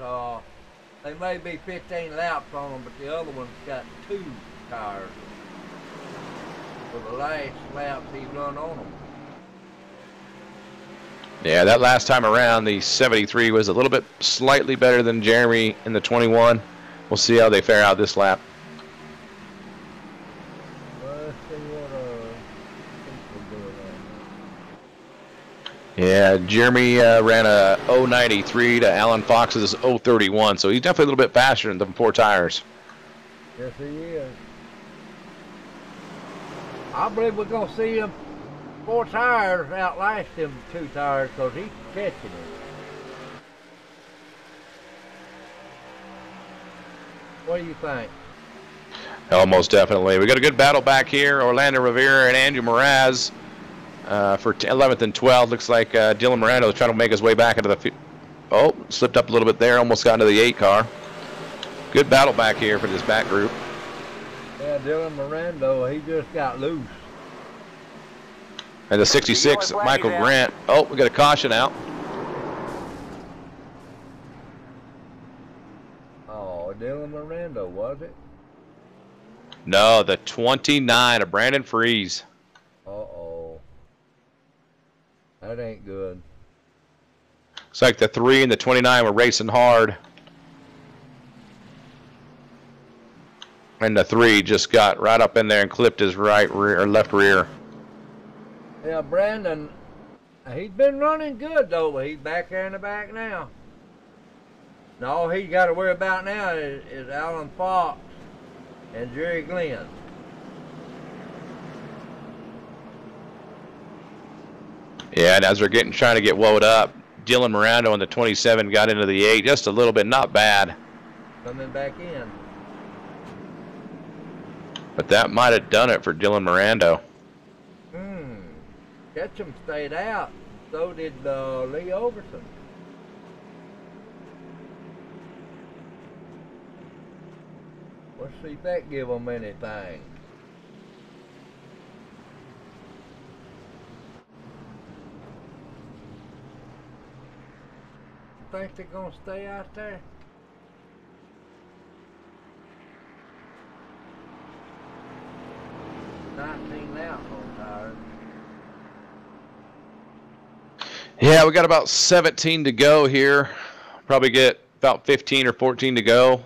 They may be 15 laps on them, but the other one's got 2 tires for the last laps he run on them. Yeah, that last time around, the 73 was a little bit slightly better than Jeremy in the 21. We'll see how they fare out this lap. Let's see what people doing Yeah, Jeremy ran a 093 to Alan Fox's 031, so he's definitely a little bit faster than the 4 tires. Yes, he is. I believe we're going to see him 4 tires outlast him 2 tires because he's catching it. What do you think? Almost definitely. We got a good battle back here. Orlando Rivera and Andrew Mraz for 11th and 12th. Looks like Dylan Miranda is trying to make his way back into the oh, slipped up a little bit there. Almost got into the 8 car. Good battle back here for this back group. Yeah, Dylan Miranda, he just got loose. And the 66, Michael Grant. Oh, we got a caution out. Oh, Dylan Miranda, was it? No, the 29 of Brandon Freeze. Uh-oh. That ain't good. It's like the 3 and the 29 were racing hard. And the 3 just got right up in there and clipped his right rear or left rear. Yeah, Brandon, he's been running good though, but he's back there in the back now. And all he's got to worry about now is Alan Fox and Jerry Glenn. Yeah, and as they're trying to get woed up, Dylan Miranda on the 27 got into the 8 just a little bit, not bad. Coming back in. But that might have done it for Dylan Miranda. Ketchum stayed out. So did Lee Overton. Let's see if that give them anything. You think they're gonna stay out there? Laps on tires. Yeah, we got about 17 to go here. Probably get about 15 or 14 to go.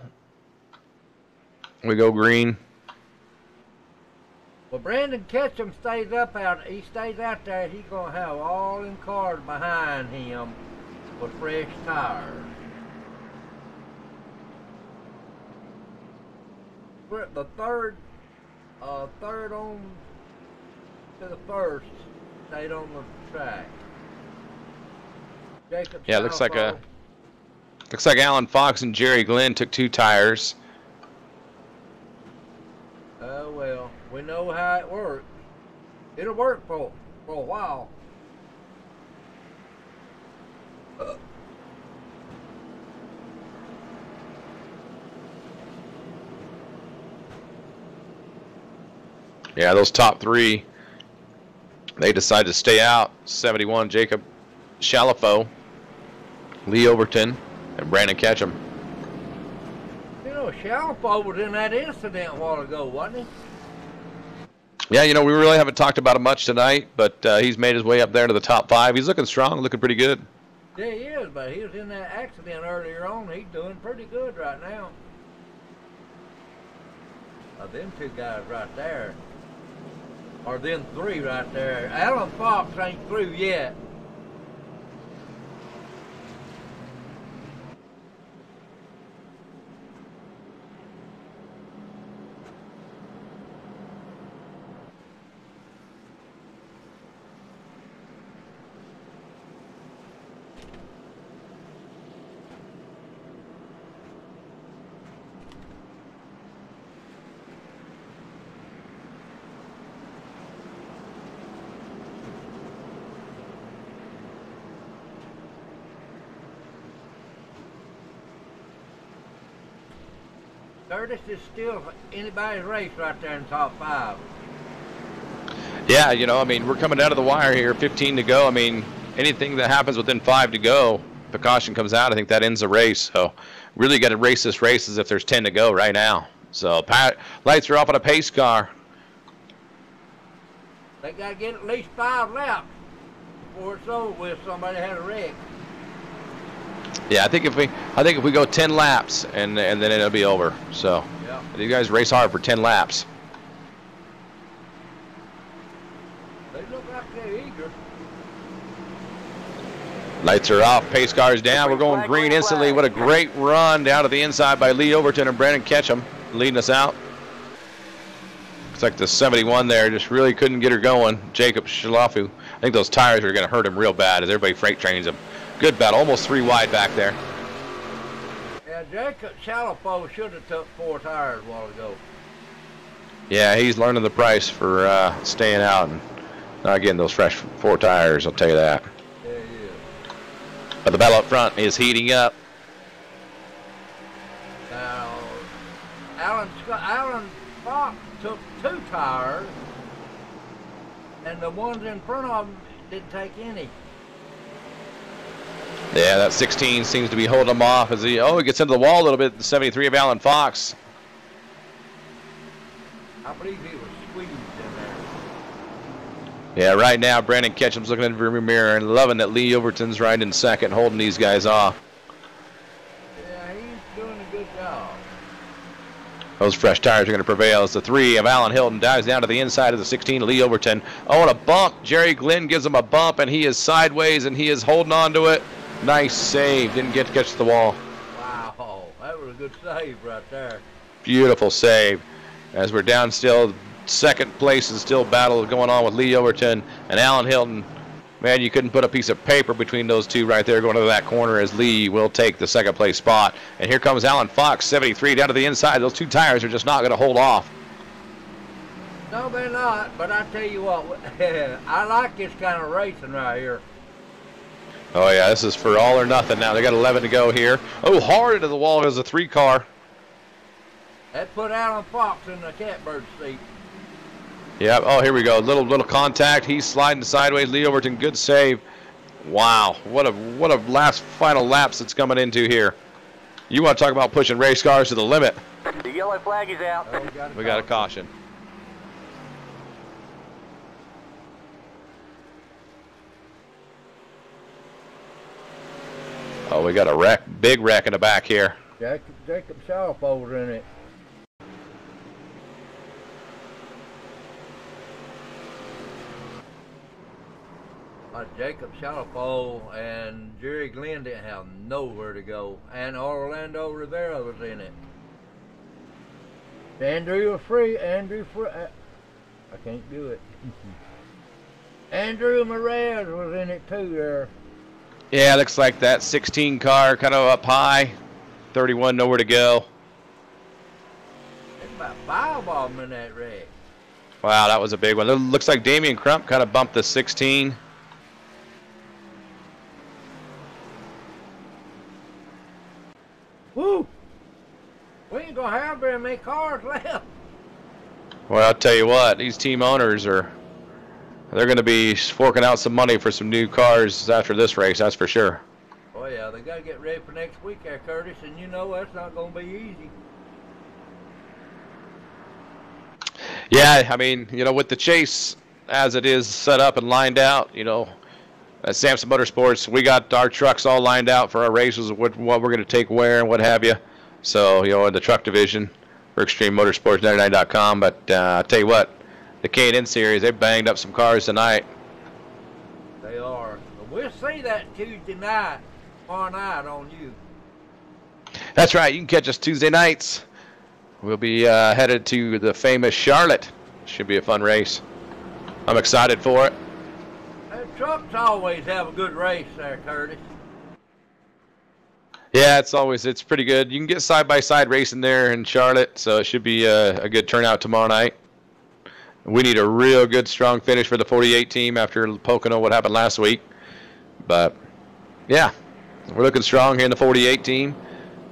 We go green. Well, Brandon Ketchum stays up out. He stays out there. He's gonna have all them cars behind him with fresh tires. We're at the third on to the first. Stayed on the track. Jacob Yeah, looks like Alan Fox and Jerry Glenn took 2 tires. Oh well, we know how it works. It'll work for a while. Yeah, those top three, they decided to stay out. 71, Jacob Shalafo, Lee Overton, and Brandon Ketchum. You know, Shalfo was in that incident a while ago, wasn't he? Yeah, you know, we really haven't talked about him much tonight, but he's made his way up there to the top 5. He's looking strong, looking pretty good. Yeah, he is, but he was in that accident earlier on. He's doing pretty good right now. Them two guys right there, or them three right there. Alan Fox ain't through yet. Curtis is still anybody's race right there in top 5. Yeah, you know, I mean, we're coming out of the wire here, 15 to go. I mean, anything that happens within 5 to go, if a caution comes out, I think that ends the race. So really got to race this race as if there's 10 to go right now. So lights are off on a pace car. They got to get at least 5 laps before it's over with. Somebody had a wreck. Yeah, I think if we go 10 laps and then it'll be over. So yeah. You guys race hard for 10 laps. They look like they're eager. Lights are off, pace cars down. We're going green instantly. What a great run down to the inside by Lee Overton and Brandon Ketchum leading us out. Looks like the 71 there just really couldn't get her going. Jacob Shalafu. I think those tires are going to hurt him real bad as everybody freight trains him. Good battle, almost 3 wide back there. Yeah, Jacob Shalafo should have took 4 tires a while ago. Yeah, he's learning the price for staying out and not getting those fresh 4 tires, I'll tell you that. Yeah, he is. But the battle up front is heating up. Now, Alan Fox took 2 tires, and the ones in front of him didn't take any. Yeah, that 16 seems to be holding him off as he gets into the wall a little bit. The 73 of Alan Fox. I believe he was squeezed in there. Yeah, right now Brandon Ketchum's looking in the rearview mirror and loving that Lee Overton's riding in second, holding these guys off. Yeah, he's doing a good job. Those fresh tires are going to prevail as the 3 of Alan Hilton dives down to the inside of the 16 of Lee Overton. Oh, and a bump. Jerry Glenn gives him a bump, and he is sideways, and he is holding on to it. Nice save. Didn't get to catch the wall. Wow, that was a good save right there. Beautiful save. As we're down still, second place is still battle going on with Lee Overton and Alan Hilton. Man, you couldn't put a piece of paper between those two right there going to that corner as Lee will take the second place spot. And here comes Alan Fox, 73, down to the inside. Those 2 tires are just not going to hold off. No, they're not, but I tell you what, I like this kind of racing right here. Oh, yeah, this is for all or nothing now. They got 11 to go here. Oh, hard into the wall as a 3 car. That put Alan Fox in the catbird seat. Yep. Oh, here we go. Little contact. He's sliding sideways. Lee Overton, good save. Wow, what a last final laps that's coming into here. You want to talk about pushing race cars to the limit? The yellow flag is out. Oh, We got a caution. Oh, we got a wreck, big wreck in the back here. Jacob Shalfo was in it. Jacob Shalfo and Jerry Glenn didn't have nowhere to go, and Orlando Rivera was in it. Andrew Free. I can't do it. Andrew Perez was in it too there. Yeah, looks like that 16 car kind of up high. 31 nowhere to go. There's about 5 of them in that wreck. Wow, that was a big one. It looks like Damian Crump kind of bumped the 16. Woo! We ain't gonna have very many cars left. Well, I'll tell you what, these team owners they're going to be forking out some money for some new cars after this race, that's for sure. Oh yeah, they got to get ready for next week there, Curtis, and you know that's not going to be easy. Yeah, I mean, you know, with the chase as it is set up and lined out, you know, at Samson Motorsports, we got our trucks all lined out for our races, what we're going to take where and what have you. So, you know, in the truck division for ExtremeMotorsports99.com. But I'll tell you what, the K&N Series, they banged up some cars tonight. They are. We'll see that Tuesday night, tomorrow night on you. That's right. You can catch us Tuesday nights. We'll be headed to the famous Charlotte. Should be a fun race. I'm excited for it. Trucks always have a good race there, Curtis. Yeah, it's pretty good. You can get side-by-side racing there in Charlotte, so it should be a good turnout tomorrow night. We need a real good, strong finish for the 48 team after Pocono, what happened last week. But, yeah, we're looking strong here in the 48 team.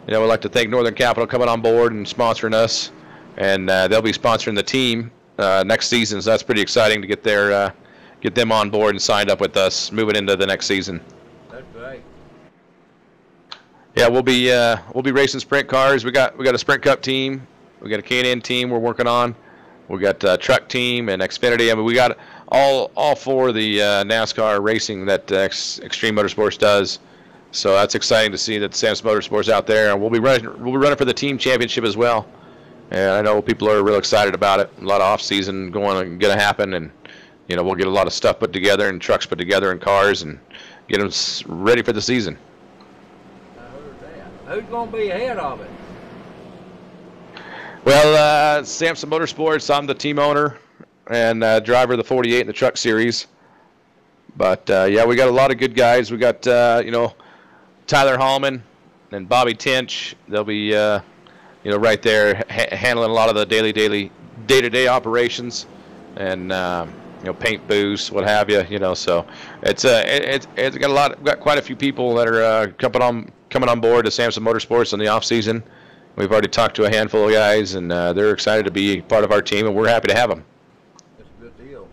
You know, we'd like to thank Northern Capital coming on board and sponsoring us, and they'll be sponsoring the team next season, so that's pretty exciting to get them on board and signed up with us moving into the next season. That's right. Yeah, we'll be racing sprint cars. We got a Sprint Cup team. We got a K&N team we're working on. We got a truck team and Xfinity. I mean, we got all four of the NASCAR racing that Extreme Motorsports does. So that's exciting to see that Sam's Motorsports out there, and we'll be running for the team championship as well. And I know people are real excited about it. A lot of off-season going to happen, and you know, we'll get a lot of stuff put together and trucks put together and cars and get them ready for the season. I heard that. Who's going to be ahead of it? Well, Samson Motorsports, I'm the team owner and driver of the 48 in the truck series. But, yeah, we got a lot of good guys. We got, you know, Tyler Hallman and Bobby Tinch. They'll be, you know, right there handling a lot of the day-to-day operations and, you know, paint booths, what have you, you know. So it's got quite a few people that are coming on board to Samson Motorsports in the off season. We've already talked to a handful of guys, and they're excited to be part of our team, and we're happy to have them. That's a good deal.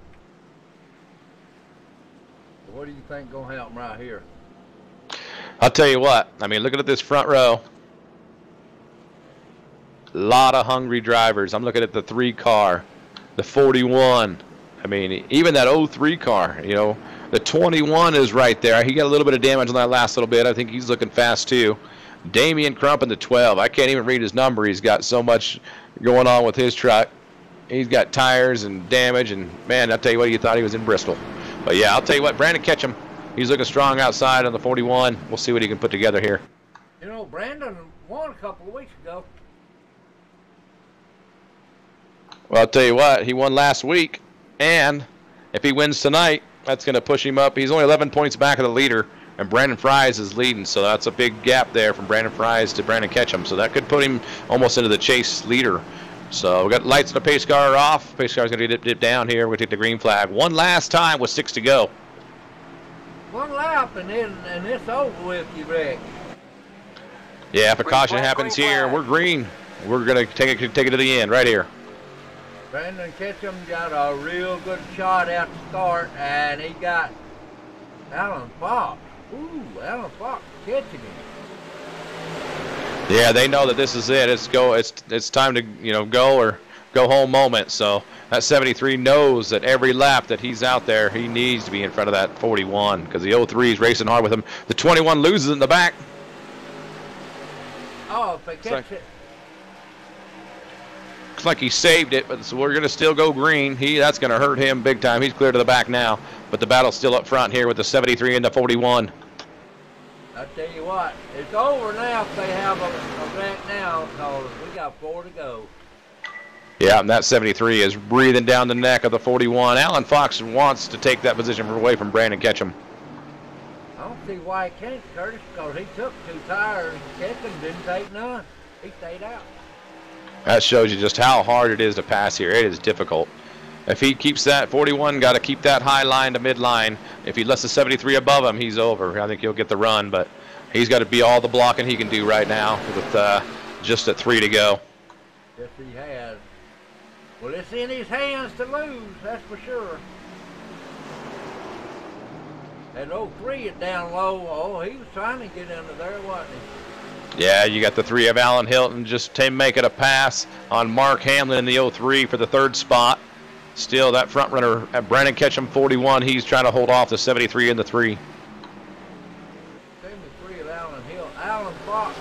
So what do you think going to happen right here? I'll tell you what. I mean, looking at this front row, a lot of hungry drivers. I'm looking at the 3 car, the 41. I mean, even that 03 car, you know, the 21 is right there. He got a little bit of damage on that last little bit. I think he's looking fast too. Damian Crump in the 12. I can't even read his number. He's got so much going on with his truck. He's got tires and damage, and man, I'll tell you what, you thought he was in Bristol. But yeah, I'll tell you what, Brandon Ketchum, he's looking strong outside on the 41. We'll see what he can put together here. You know, Brandon won a couple of weeks ago. Well, I'll tell you what, he won last week, and if he wins tonight, that's going to push him up. He's only 11 points back of the leader, and Brandon Fries is leading, so that's a big gap there from Brandon Fries to Brandon Ketchum. So that could put him almost into the chase leader. So we got lights on the pace car off. Pace car's going to dip down here. We'll take the green flag one last time with 6 to go. One lap, and it's over with, you wreck. Yeah, if a caution happens here, we're green. We're going to take it to the end right here. Brandon Ketchum got a real good shot at the start, and he got Alan Fox. Ooh, Alan Fox catching him. Yeah, they know that this is it. It's time to, you know, go or go home moment. So that 73 knows that every lap that he's out there, he needs to be in front of that 41 because the 03 is racing hard with him. The 21 loses in the back. Oh, if they catch it. Looks like he saved it, but so we're going to still go green. That's going to hurt him big time. He's clear to the back now, but the battle's still up front here with the 73 and the 41. I tell you what, it's over now if they have a wreck now, because we got 4 to go. Yeah, and that 73 is breathing down the neck of the 41. Alan Fox wants to take that position away from Brandon Ketchum. I don't see why he can't, Curtis, because he took 2 tires. Ketchum didn't take none. He stayed out. That shows you just how hard it is to pass here. It is difficult. If he keeps that 41, got to keep that high line to midline. If he lets the 73 above him, he's over. I think he'll get the run, but he's got to be all the blocking he can do right now with just at 3 to go. Yes, he has. Well, it's in his hands to lose, that's for sure. That 03 is down low. Oh, he was trying to get under there, wasn't he? Yeah, you got the 3 of Alan Hilton just making a pass on Mark Hamlin in the 03 for the 3rd spot. Still, that front runner, Brandon Ketchum, 41. He's trying to hold off the 73 in the 3. 73 of Alan Hill. Alan Fox.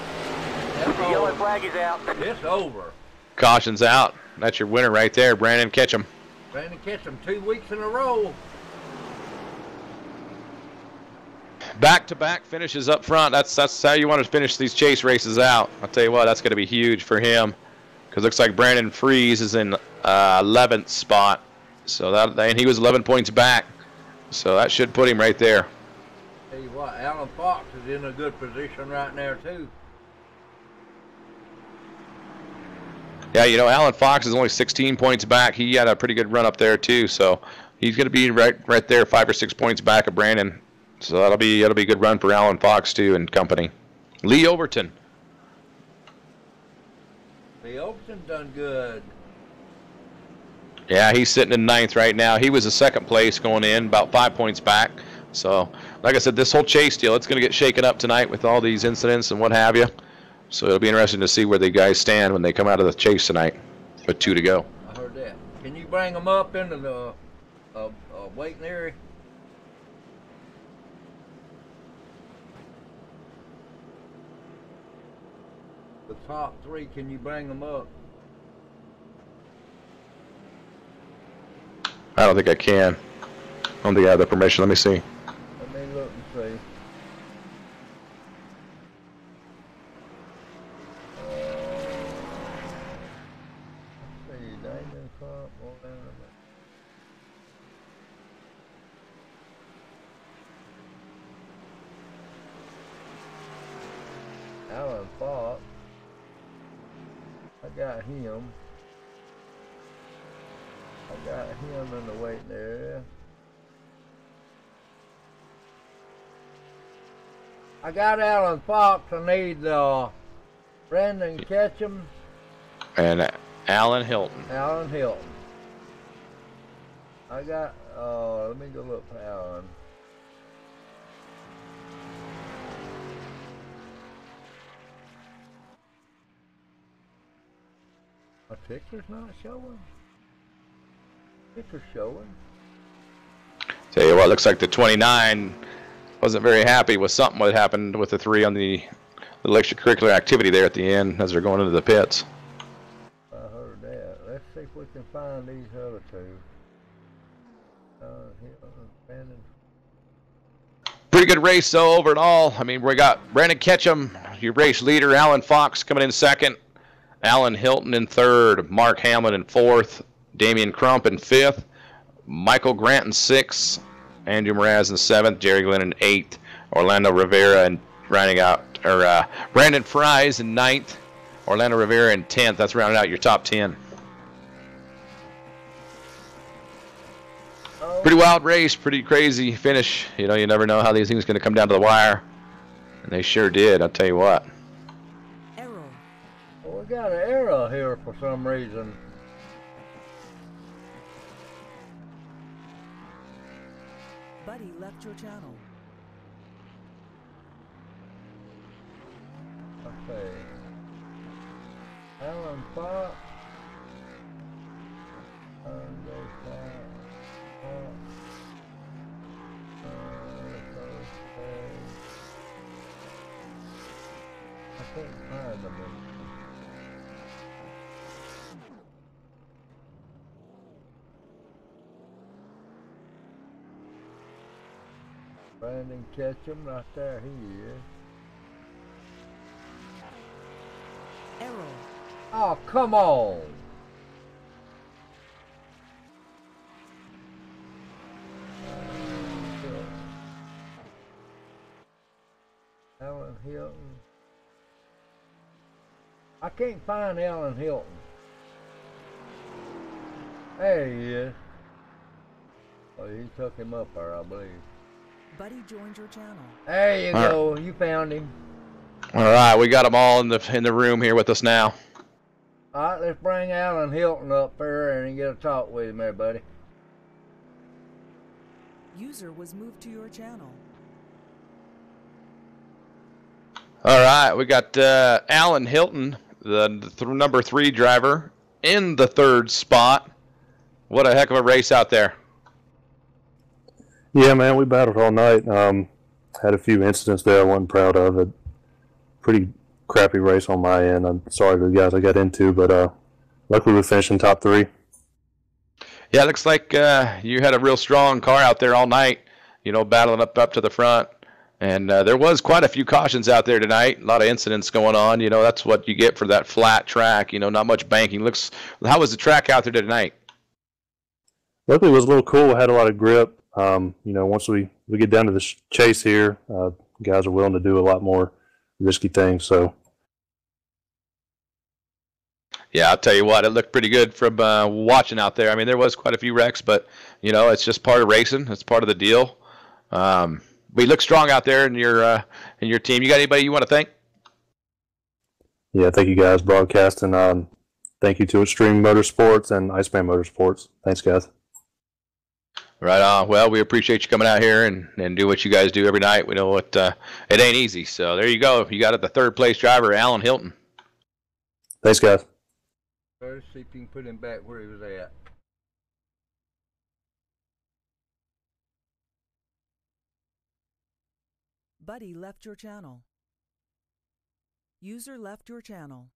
The yellow flag is out. It's over. Caution's out. That's your winner right there, Brandon Ketchum. Brandon Ketchum 2 weeks in a row. Back-to-back finishes up front. That's how you want to finish these chase races out. I'll tell you what, that's going to be huge for him, because it looks like Brandon Fries is in 11th spot. So and he was 11 points back. So that should put him right there. Tell you what, Alan Fox is in a good position right there too. Yeah, you know, Alan Fox is only 16 points back. He had a pretty good run up there too. So he's going to be right there, 5 or 6 points back of Brandon. So that'll be a good run for Alan Fox too and company. Lee Overton. Lee Overton done good. Yeah, he's sitting in 9th right now. He was in 2nd place going in, about 5 points back. So, like I said, this whole chase deal, it's going to get shaken up tonight with all these incidents and what have you. So it'll be interesting to see where the guys stand when they come out of the chase tonight with 2 to go. I heard that. Can you bring them up into the waiting area? The top 3, can you bring them up? I don't think I can. I don't think I have the permission. Let me see. Let me look and see. Let's see, Damon Crump, Alan Fox. I got him. I got him in the waiting area. I got Alan Fox. I need Brandon Ketchum. And Alan Hilton. Alan Hilton. I got, let me go look for Alan. My picture's not showing. Picture's showing. Tell you what, looks like the 29 wasn't very happy with something that happened with the 3 on the extracurricular activity there at the end as they're going into the pits. I heard that. Let's see if we can find these other 2. Brandon. Pretty good race, though, overall. I mean, we got Brandon Ketchum, your race leader, Alan Fox coming in 2nd, Alan Hilton in 3rd, Mark Hamlin in 4th, Damian Crump in 5th, Michael Grant in 6th, Andrew Mraz in 7th, Jerry Glenn in 8th, Orlando Rivera and Brandon Fries in 9th, Orlando Rivera in 10th. That's rounding out your top 10. Pretty wild race, pretty crazy finish. You know, you never know how these things are going to come down to the wire. And they sure did, I'll tell you what. Error. Well, we got an error here for some reason. Buddy left your channel. Okay. Alan Fox. I can't find them. Brandon Ketchum, right there, he is. Error. Oh, come on. Alan Hilton. I can't find Alan Hilton. There he is. Oh, he took him up there, I believe. Buddy joined your channel. There you go. You found him. All right, we got them all in the room here with us now. All right, let's bring Alan Hilton up there and get a talk with him there, buddy. User was moved to your channel. All right, we got Alan Hilton, the number 3 driver, in the 3rd spot. What a heck of a race out there. Yeah, man, we battled all night. Had a few incidents there I wasn't proud of. A pretty crappy race on my end. I'm sorry to the guys I got into, but luckily we finished in top 3. Yeah, it looks like you had a real strong car out there all night, battling up to the front. And there was quite a few cautions out there tonight. A lot of incidents going on. That's what you get for that flat track. Not much banking. How was the track out there tonight? Luckily, it was a little cool. Had a lot of grip. Once we get down to the chase here, guys are willing to do a lot more risky things. So, yeah, I'll tell you what, it looked pretty good from watching out there. I mean, there was quite a few wrecks, but it's just part of racing. It's part of the deal. We look strong out there in your team. You got anybody you want to thank? Yeah, thank you guys broadcasting. Thank you to Extreme Motorsports and Iceman Motorsports. Thanks, guys. Right on. Well, we appreciate you coming out here and do what you guys do every night. We know it ain't easy. So there you go. You got it, the 3rd place driver, Alan Hilton. Thanks, guys. Let's see if you can put him back where he was at. Buddy left your channel. User left your channel.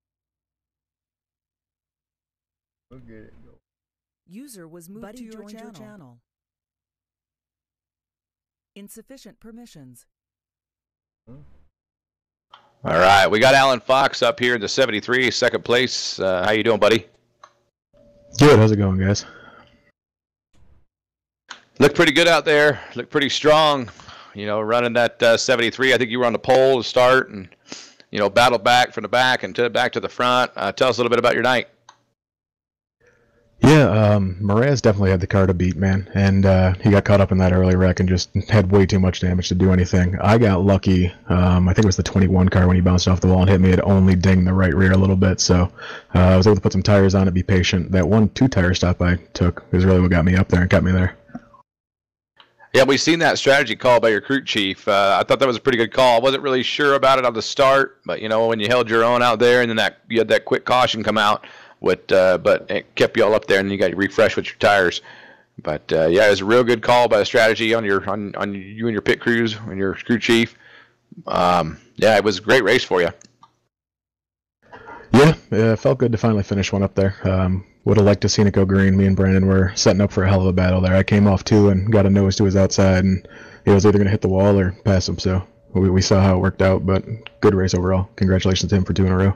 We'll get it. Go. User was moved to your channel. Insufficient permissions. All right, we got Alan Fox up here in the 73, 2nd place. How you doing, buddy? Good. How's it going, guys? Looked pretty good out there. Looked pretty strong. Running that 73. I think you were on the pole to start and, battled back from the back and back to the front. Tell us a little bit about your night. Yeah, Mraz definitely had the car to beat, man. And he got caught up in that early wreck and just had way too much damage to do anything. I got lucky. I think it was the 21 car when he bounced off the wall and hit me. It only dinged the right rear a little bit. So I was able to put some tires on it, be patient. That 1-2 tire stop I took is really what got me up there and kept me there. Yeah, we've seen that strategy call by your crew chief. I thought that was a pretty good call. I wasn't really sure about it on the start, but when you held your own out there and then you had that quick caution come out, but it kept you all up there and you got refreshed with your tires. But yeah, it was a real good call by the strategy on you and your pit crews and your crew chief. Yeah, it was a great race for you. Yeah, it felt good to finally finish one up there. Would have liked to seen it go green. Me and Brandon were setting up for a hell of a battle there. I came off 2 and got a nose to his outside, and he was either going to hit the wall or pass him. So we saw how it worked out, but good race overall. Congratulations to him for 2 in a row.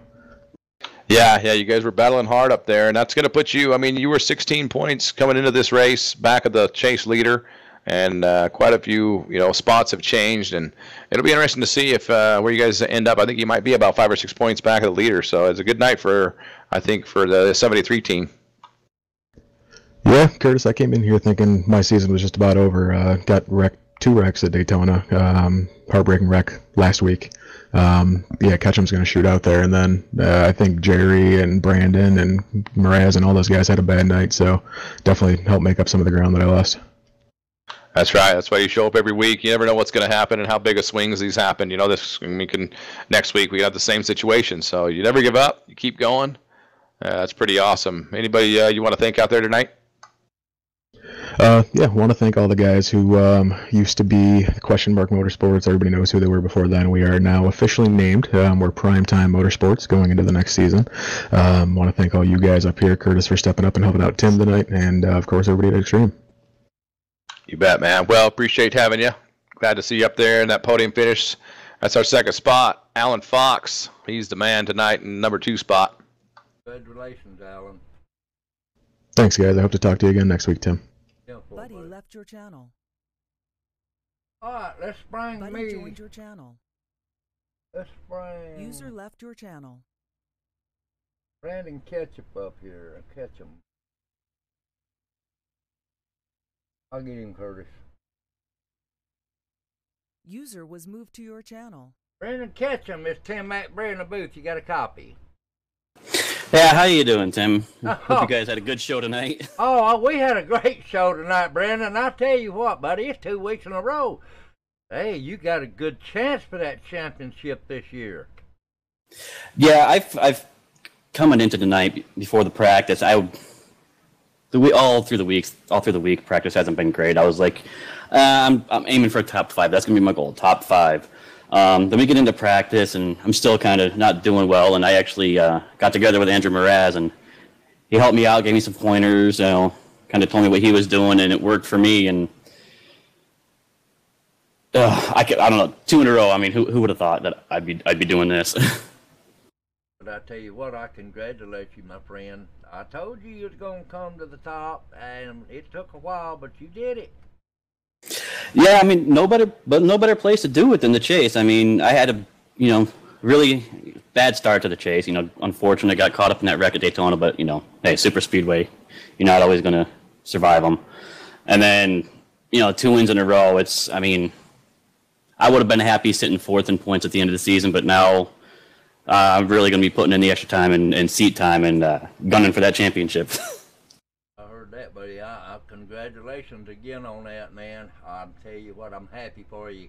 Yeah, you guys were battling hard up there, and that's going to put you, you were 16 points coming into this race, back of the chase leader, and quite a few, spots have changed, and it'll be interesting to see if where you guys end up. I think you might be about 5 or 6 points back of the leader, so it's a good night for the 73 team. Yeah, Curtis, I came in here thinking my season was just about over. Got wrecked 2 wrecks at Daytona, heartbreaking wreck last week. Ketchum's going to shoot out there, and then I think Jerry and Brandon and Mraz and all those guys had a bad night, so definitely helped make up some of the ground that I lost. That's right. That's why you show up every week. You never know what's going to happen and how big of swings these happen. Next week we have the same situation, so you never give up. You keep going. That's pretty awesome. Anybody you want to thank out there tonight? Want to thank all the guys who used to be Question Mark Motorsports. Everybody knows who they were before then. We are now officially named. We're Primetime Motorsports going into the next season. Want to thank all you guys up here, Curtis, for stepping up and helping out Tim tonight, and of course everybody at Extreme. You bet, man. Well, appreciate having you. Glad to see you up there in that podium finish. That's our 2nd spot. Alan Fox. He's the man tonight in number 2 spot. Congratulations, Alan. Thanks, guys. I hope to talk to you again next week, Tim. Buddy left your channel. All right, let's bring Buddy joined your channel. Let's bring User left your channel. Brandon Ketchup up here. Ketchum. I'll get him, Curtis. User was moved to your channel. Brandon Ketchum, it's Tim McBray in the booth. You got a copy? Yeah, how you doing, Tim? Hope Oh. you guys had a good show tonight. Oh, we had a great show tonight, Brandon. I tell you what, buddy, it's 2 weeks in a row. Hey, you got a good chance for that championship this year. Yeah, I've coming into tonight before the practice. All through the week, practice hasn't been great. I was like, I'm aiming for a top 5. That's gonna be my goal, top 5. Then we get into practice, and I'm still kind of not doing well. And I actually got together with Andrew Mraz, and he helped me out, gave me some pointers, kind of told me what he was doing, and it worked for me. And I don't know, 2 in a row. I mean, who would have thought that I'd be doing this? But I tell you what, I congratulate you, my friend. I told you was going to come to the top, and it took a while, but you did it. Yeah, I mean, no better place to do it than the Chase. I mean, I had a, really bad start to the Chase. Unfortunately, got caught up in that wreck at Daytona, but, hey, super speedway, you're not always going to survive them. And then, 2 wins in a row, I would have been happy sitting 4th in points at the end of the season, but now I'm really going to be putting in the extra time and seat time and gunning for that championship. I heard that, buddy. Congratulations again on that, man. I'll tell you what, I'm happy for you.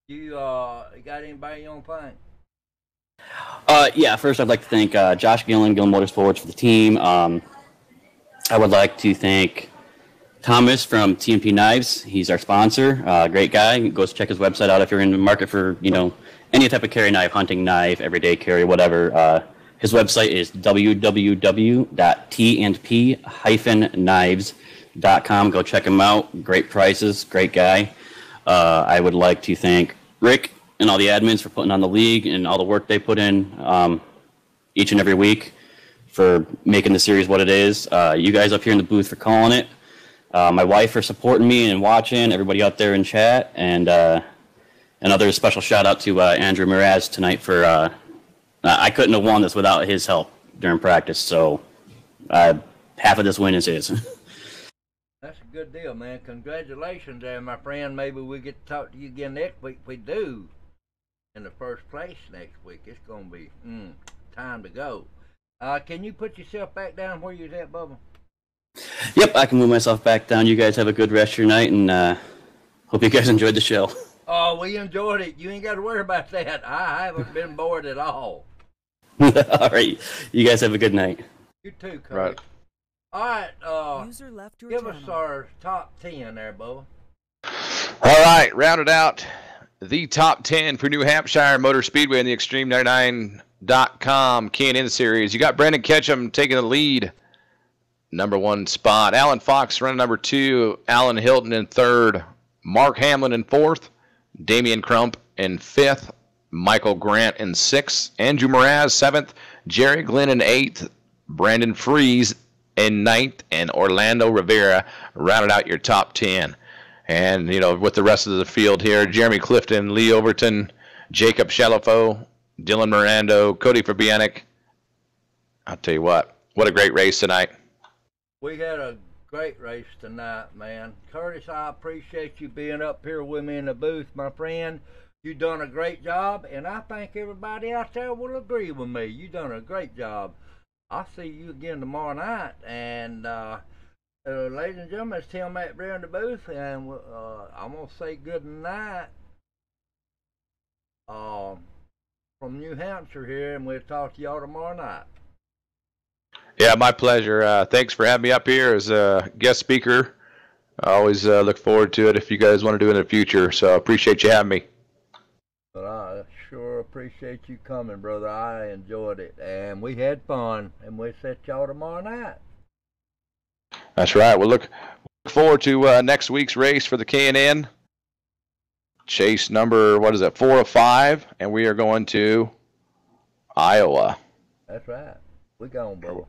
You got anybody you want to thank? Yeah, first I'd like to thank Josh Gillen, Gillen Motorsports, for the team. I would like to thank Thomas from TMP Knives. He's our sponsor. Great guy. Go check his website out if you're in the market for, any type of carry knife, hunting knife, everyday carry, whatever. His website is www.tnp-knives.com. Go check him out. Great prices, great guy. I would like to thank Rick and all the admins for putting on the league and all the work they put in each and every week for making the series what it is. You guys up here in the booth for calling it. My wife for supporting me and watching, everybody out there in chat, and another special shout out to Andrew Mraz tonight for I couldn't have won this without his help during practice, so half of this win is his. That's a good deal, man. Congratulations there, my friend. Maybe we get to talk to you again next week. We do. In the first place next week. It's going to be time to go. Can you put yourself back down where you're at, Bubba? Yep, I can move myself back down. You guys have a good rest of your night, and hope you guys enjoyed the show. Oh, we enjoyed it. You ain't got to worry about that. I haven't been bored at all. All right. You guys have a good night. You too, Coach. Right. All right. User left your Give channel. us our top 10 there, Bubba. All right, rounded out the top 10 for New Hampshire Motor Speedway in the Extreme99.com K&N Series. You got Brandon Ketchum taking the lead, number 1 spot. Alan Fox running number 2. Alan Hilton in 3rd. Mark Hamlin in 4th. Damian Crump in 5th. Michael Grant in 6th. Andrew Mraz 7th. Jerry Glenn in 8th. Brandon Fries in 9th. And Orlando Rivera rounded out your top 10. And, with the rest of the field here, Jeremy Clifton, Lee Overton, Jacob Shalafo, Dylan Mirando, Cody Fabianic. I'll tell you what a great race tonight. We had a great race tonight, man. Curtis, I appreciate you being up here with me in the booth, my friend. You done a great job, and I think everybody out there will agree with me. You done a great job. I'll see you again tomorrow night. And ladies and gentlemen, it's Tim Matt Bear in the booth, and I'm going to say good night from New Hampshire here, and we'll talk to y'all tomorrow night. Yeah, my pleasure. Thanks for having me up here as a guest speaker. I always look forward to it if you guys want to do it in the future, so I appreciate you having me. But I sure appreciate you coming, brother. I enjoyed it, and we had fun, and we'll set y'all tomorrow night. That's right. We'll look forward to next week's race for the K&N. Chase number, 4 or 5, and we are going to Iowa. That's right. We gone, brother.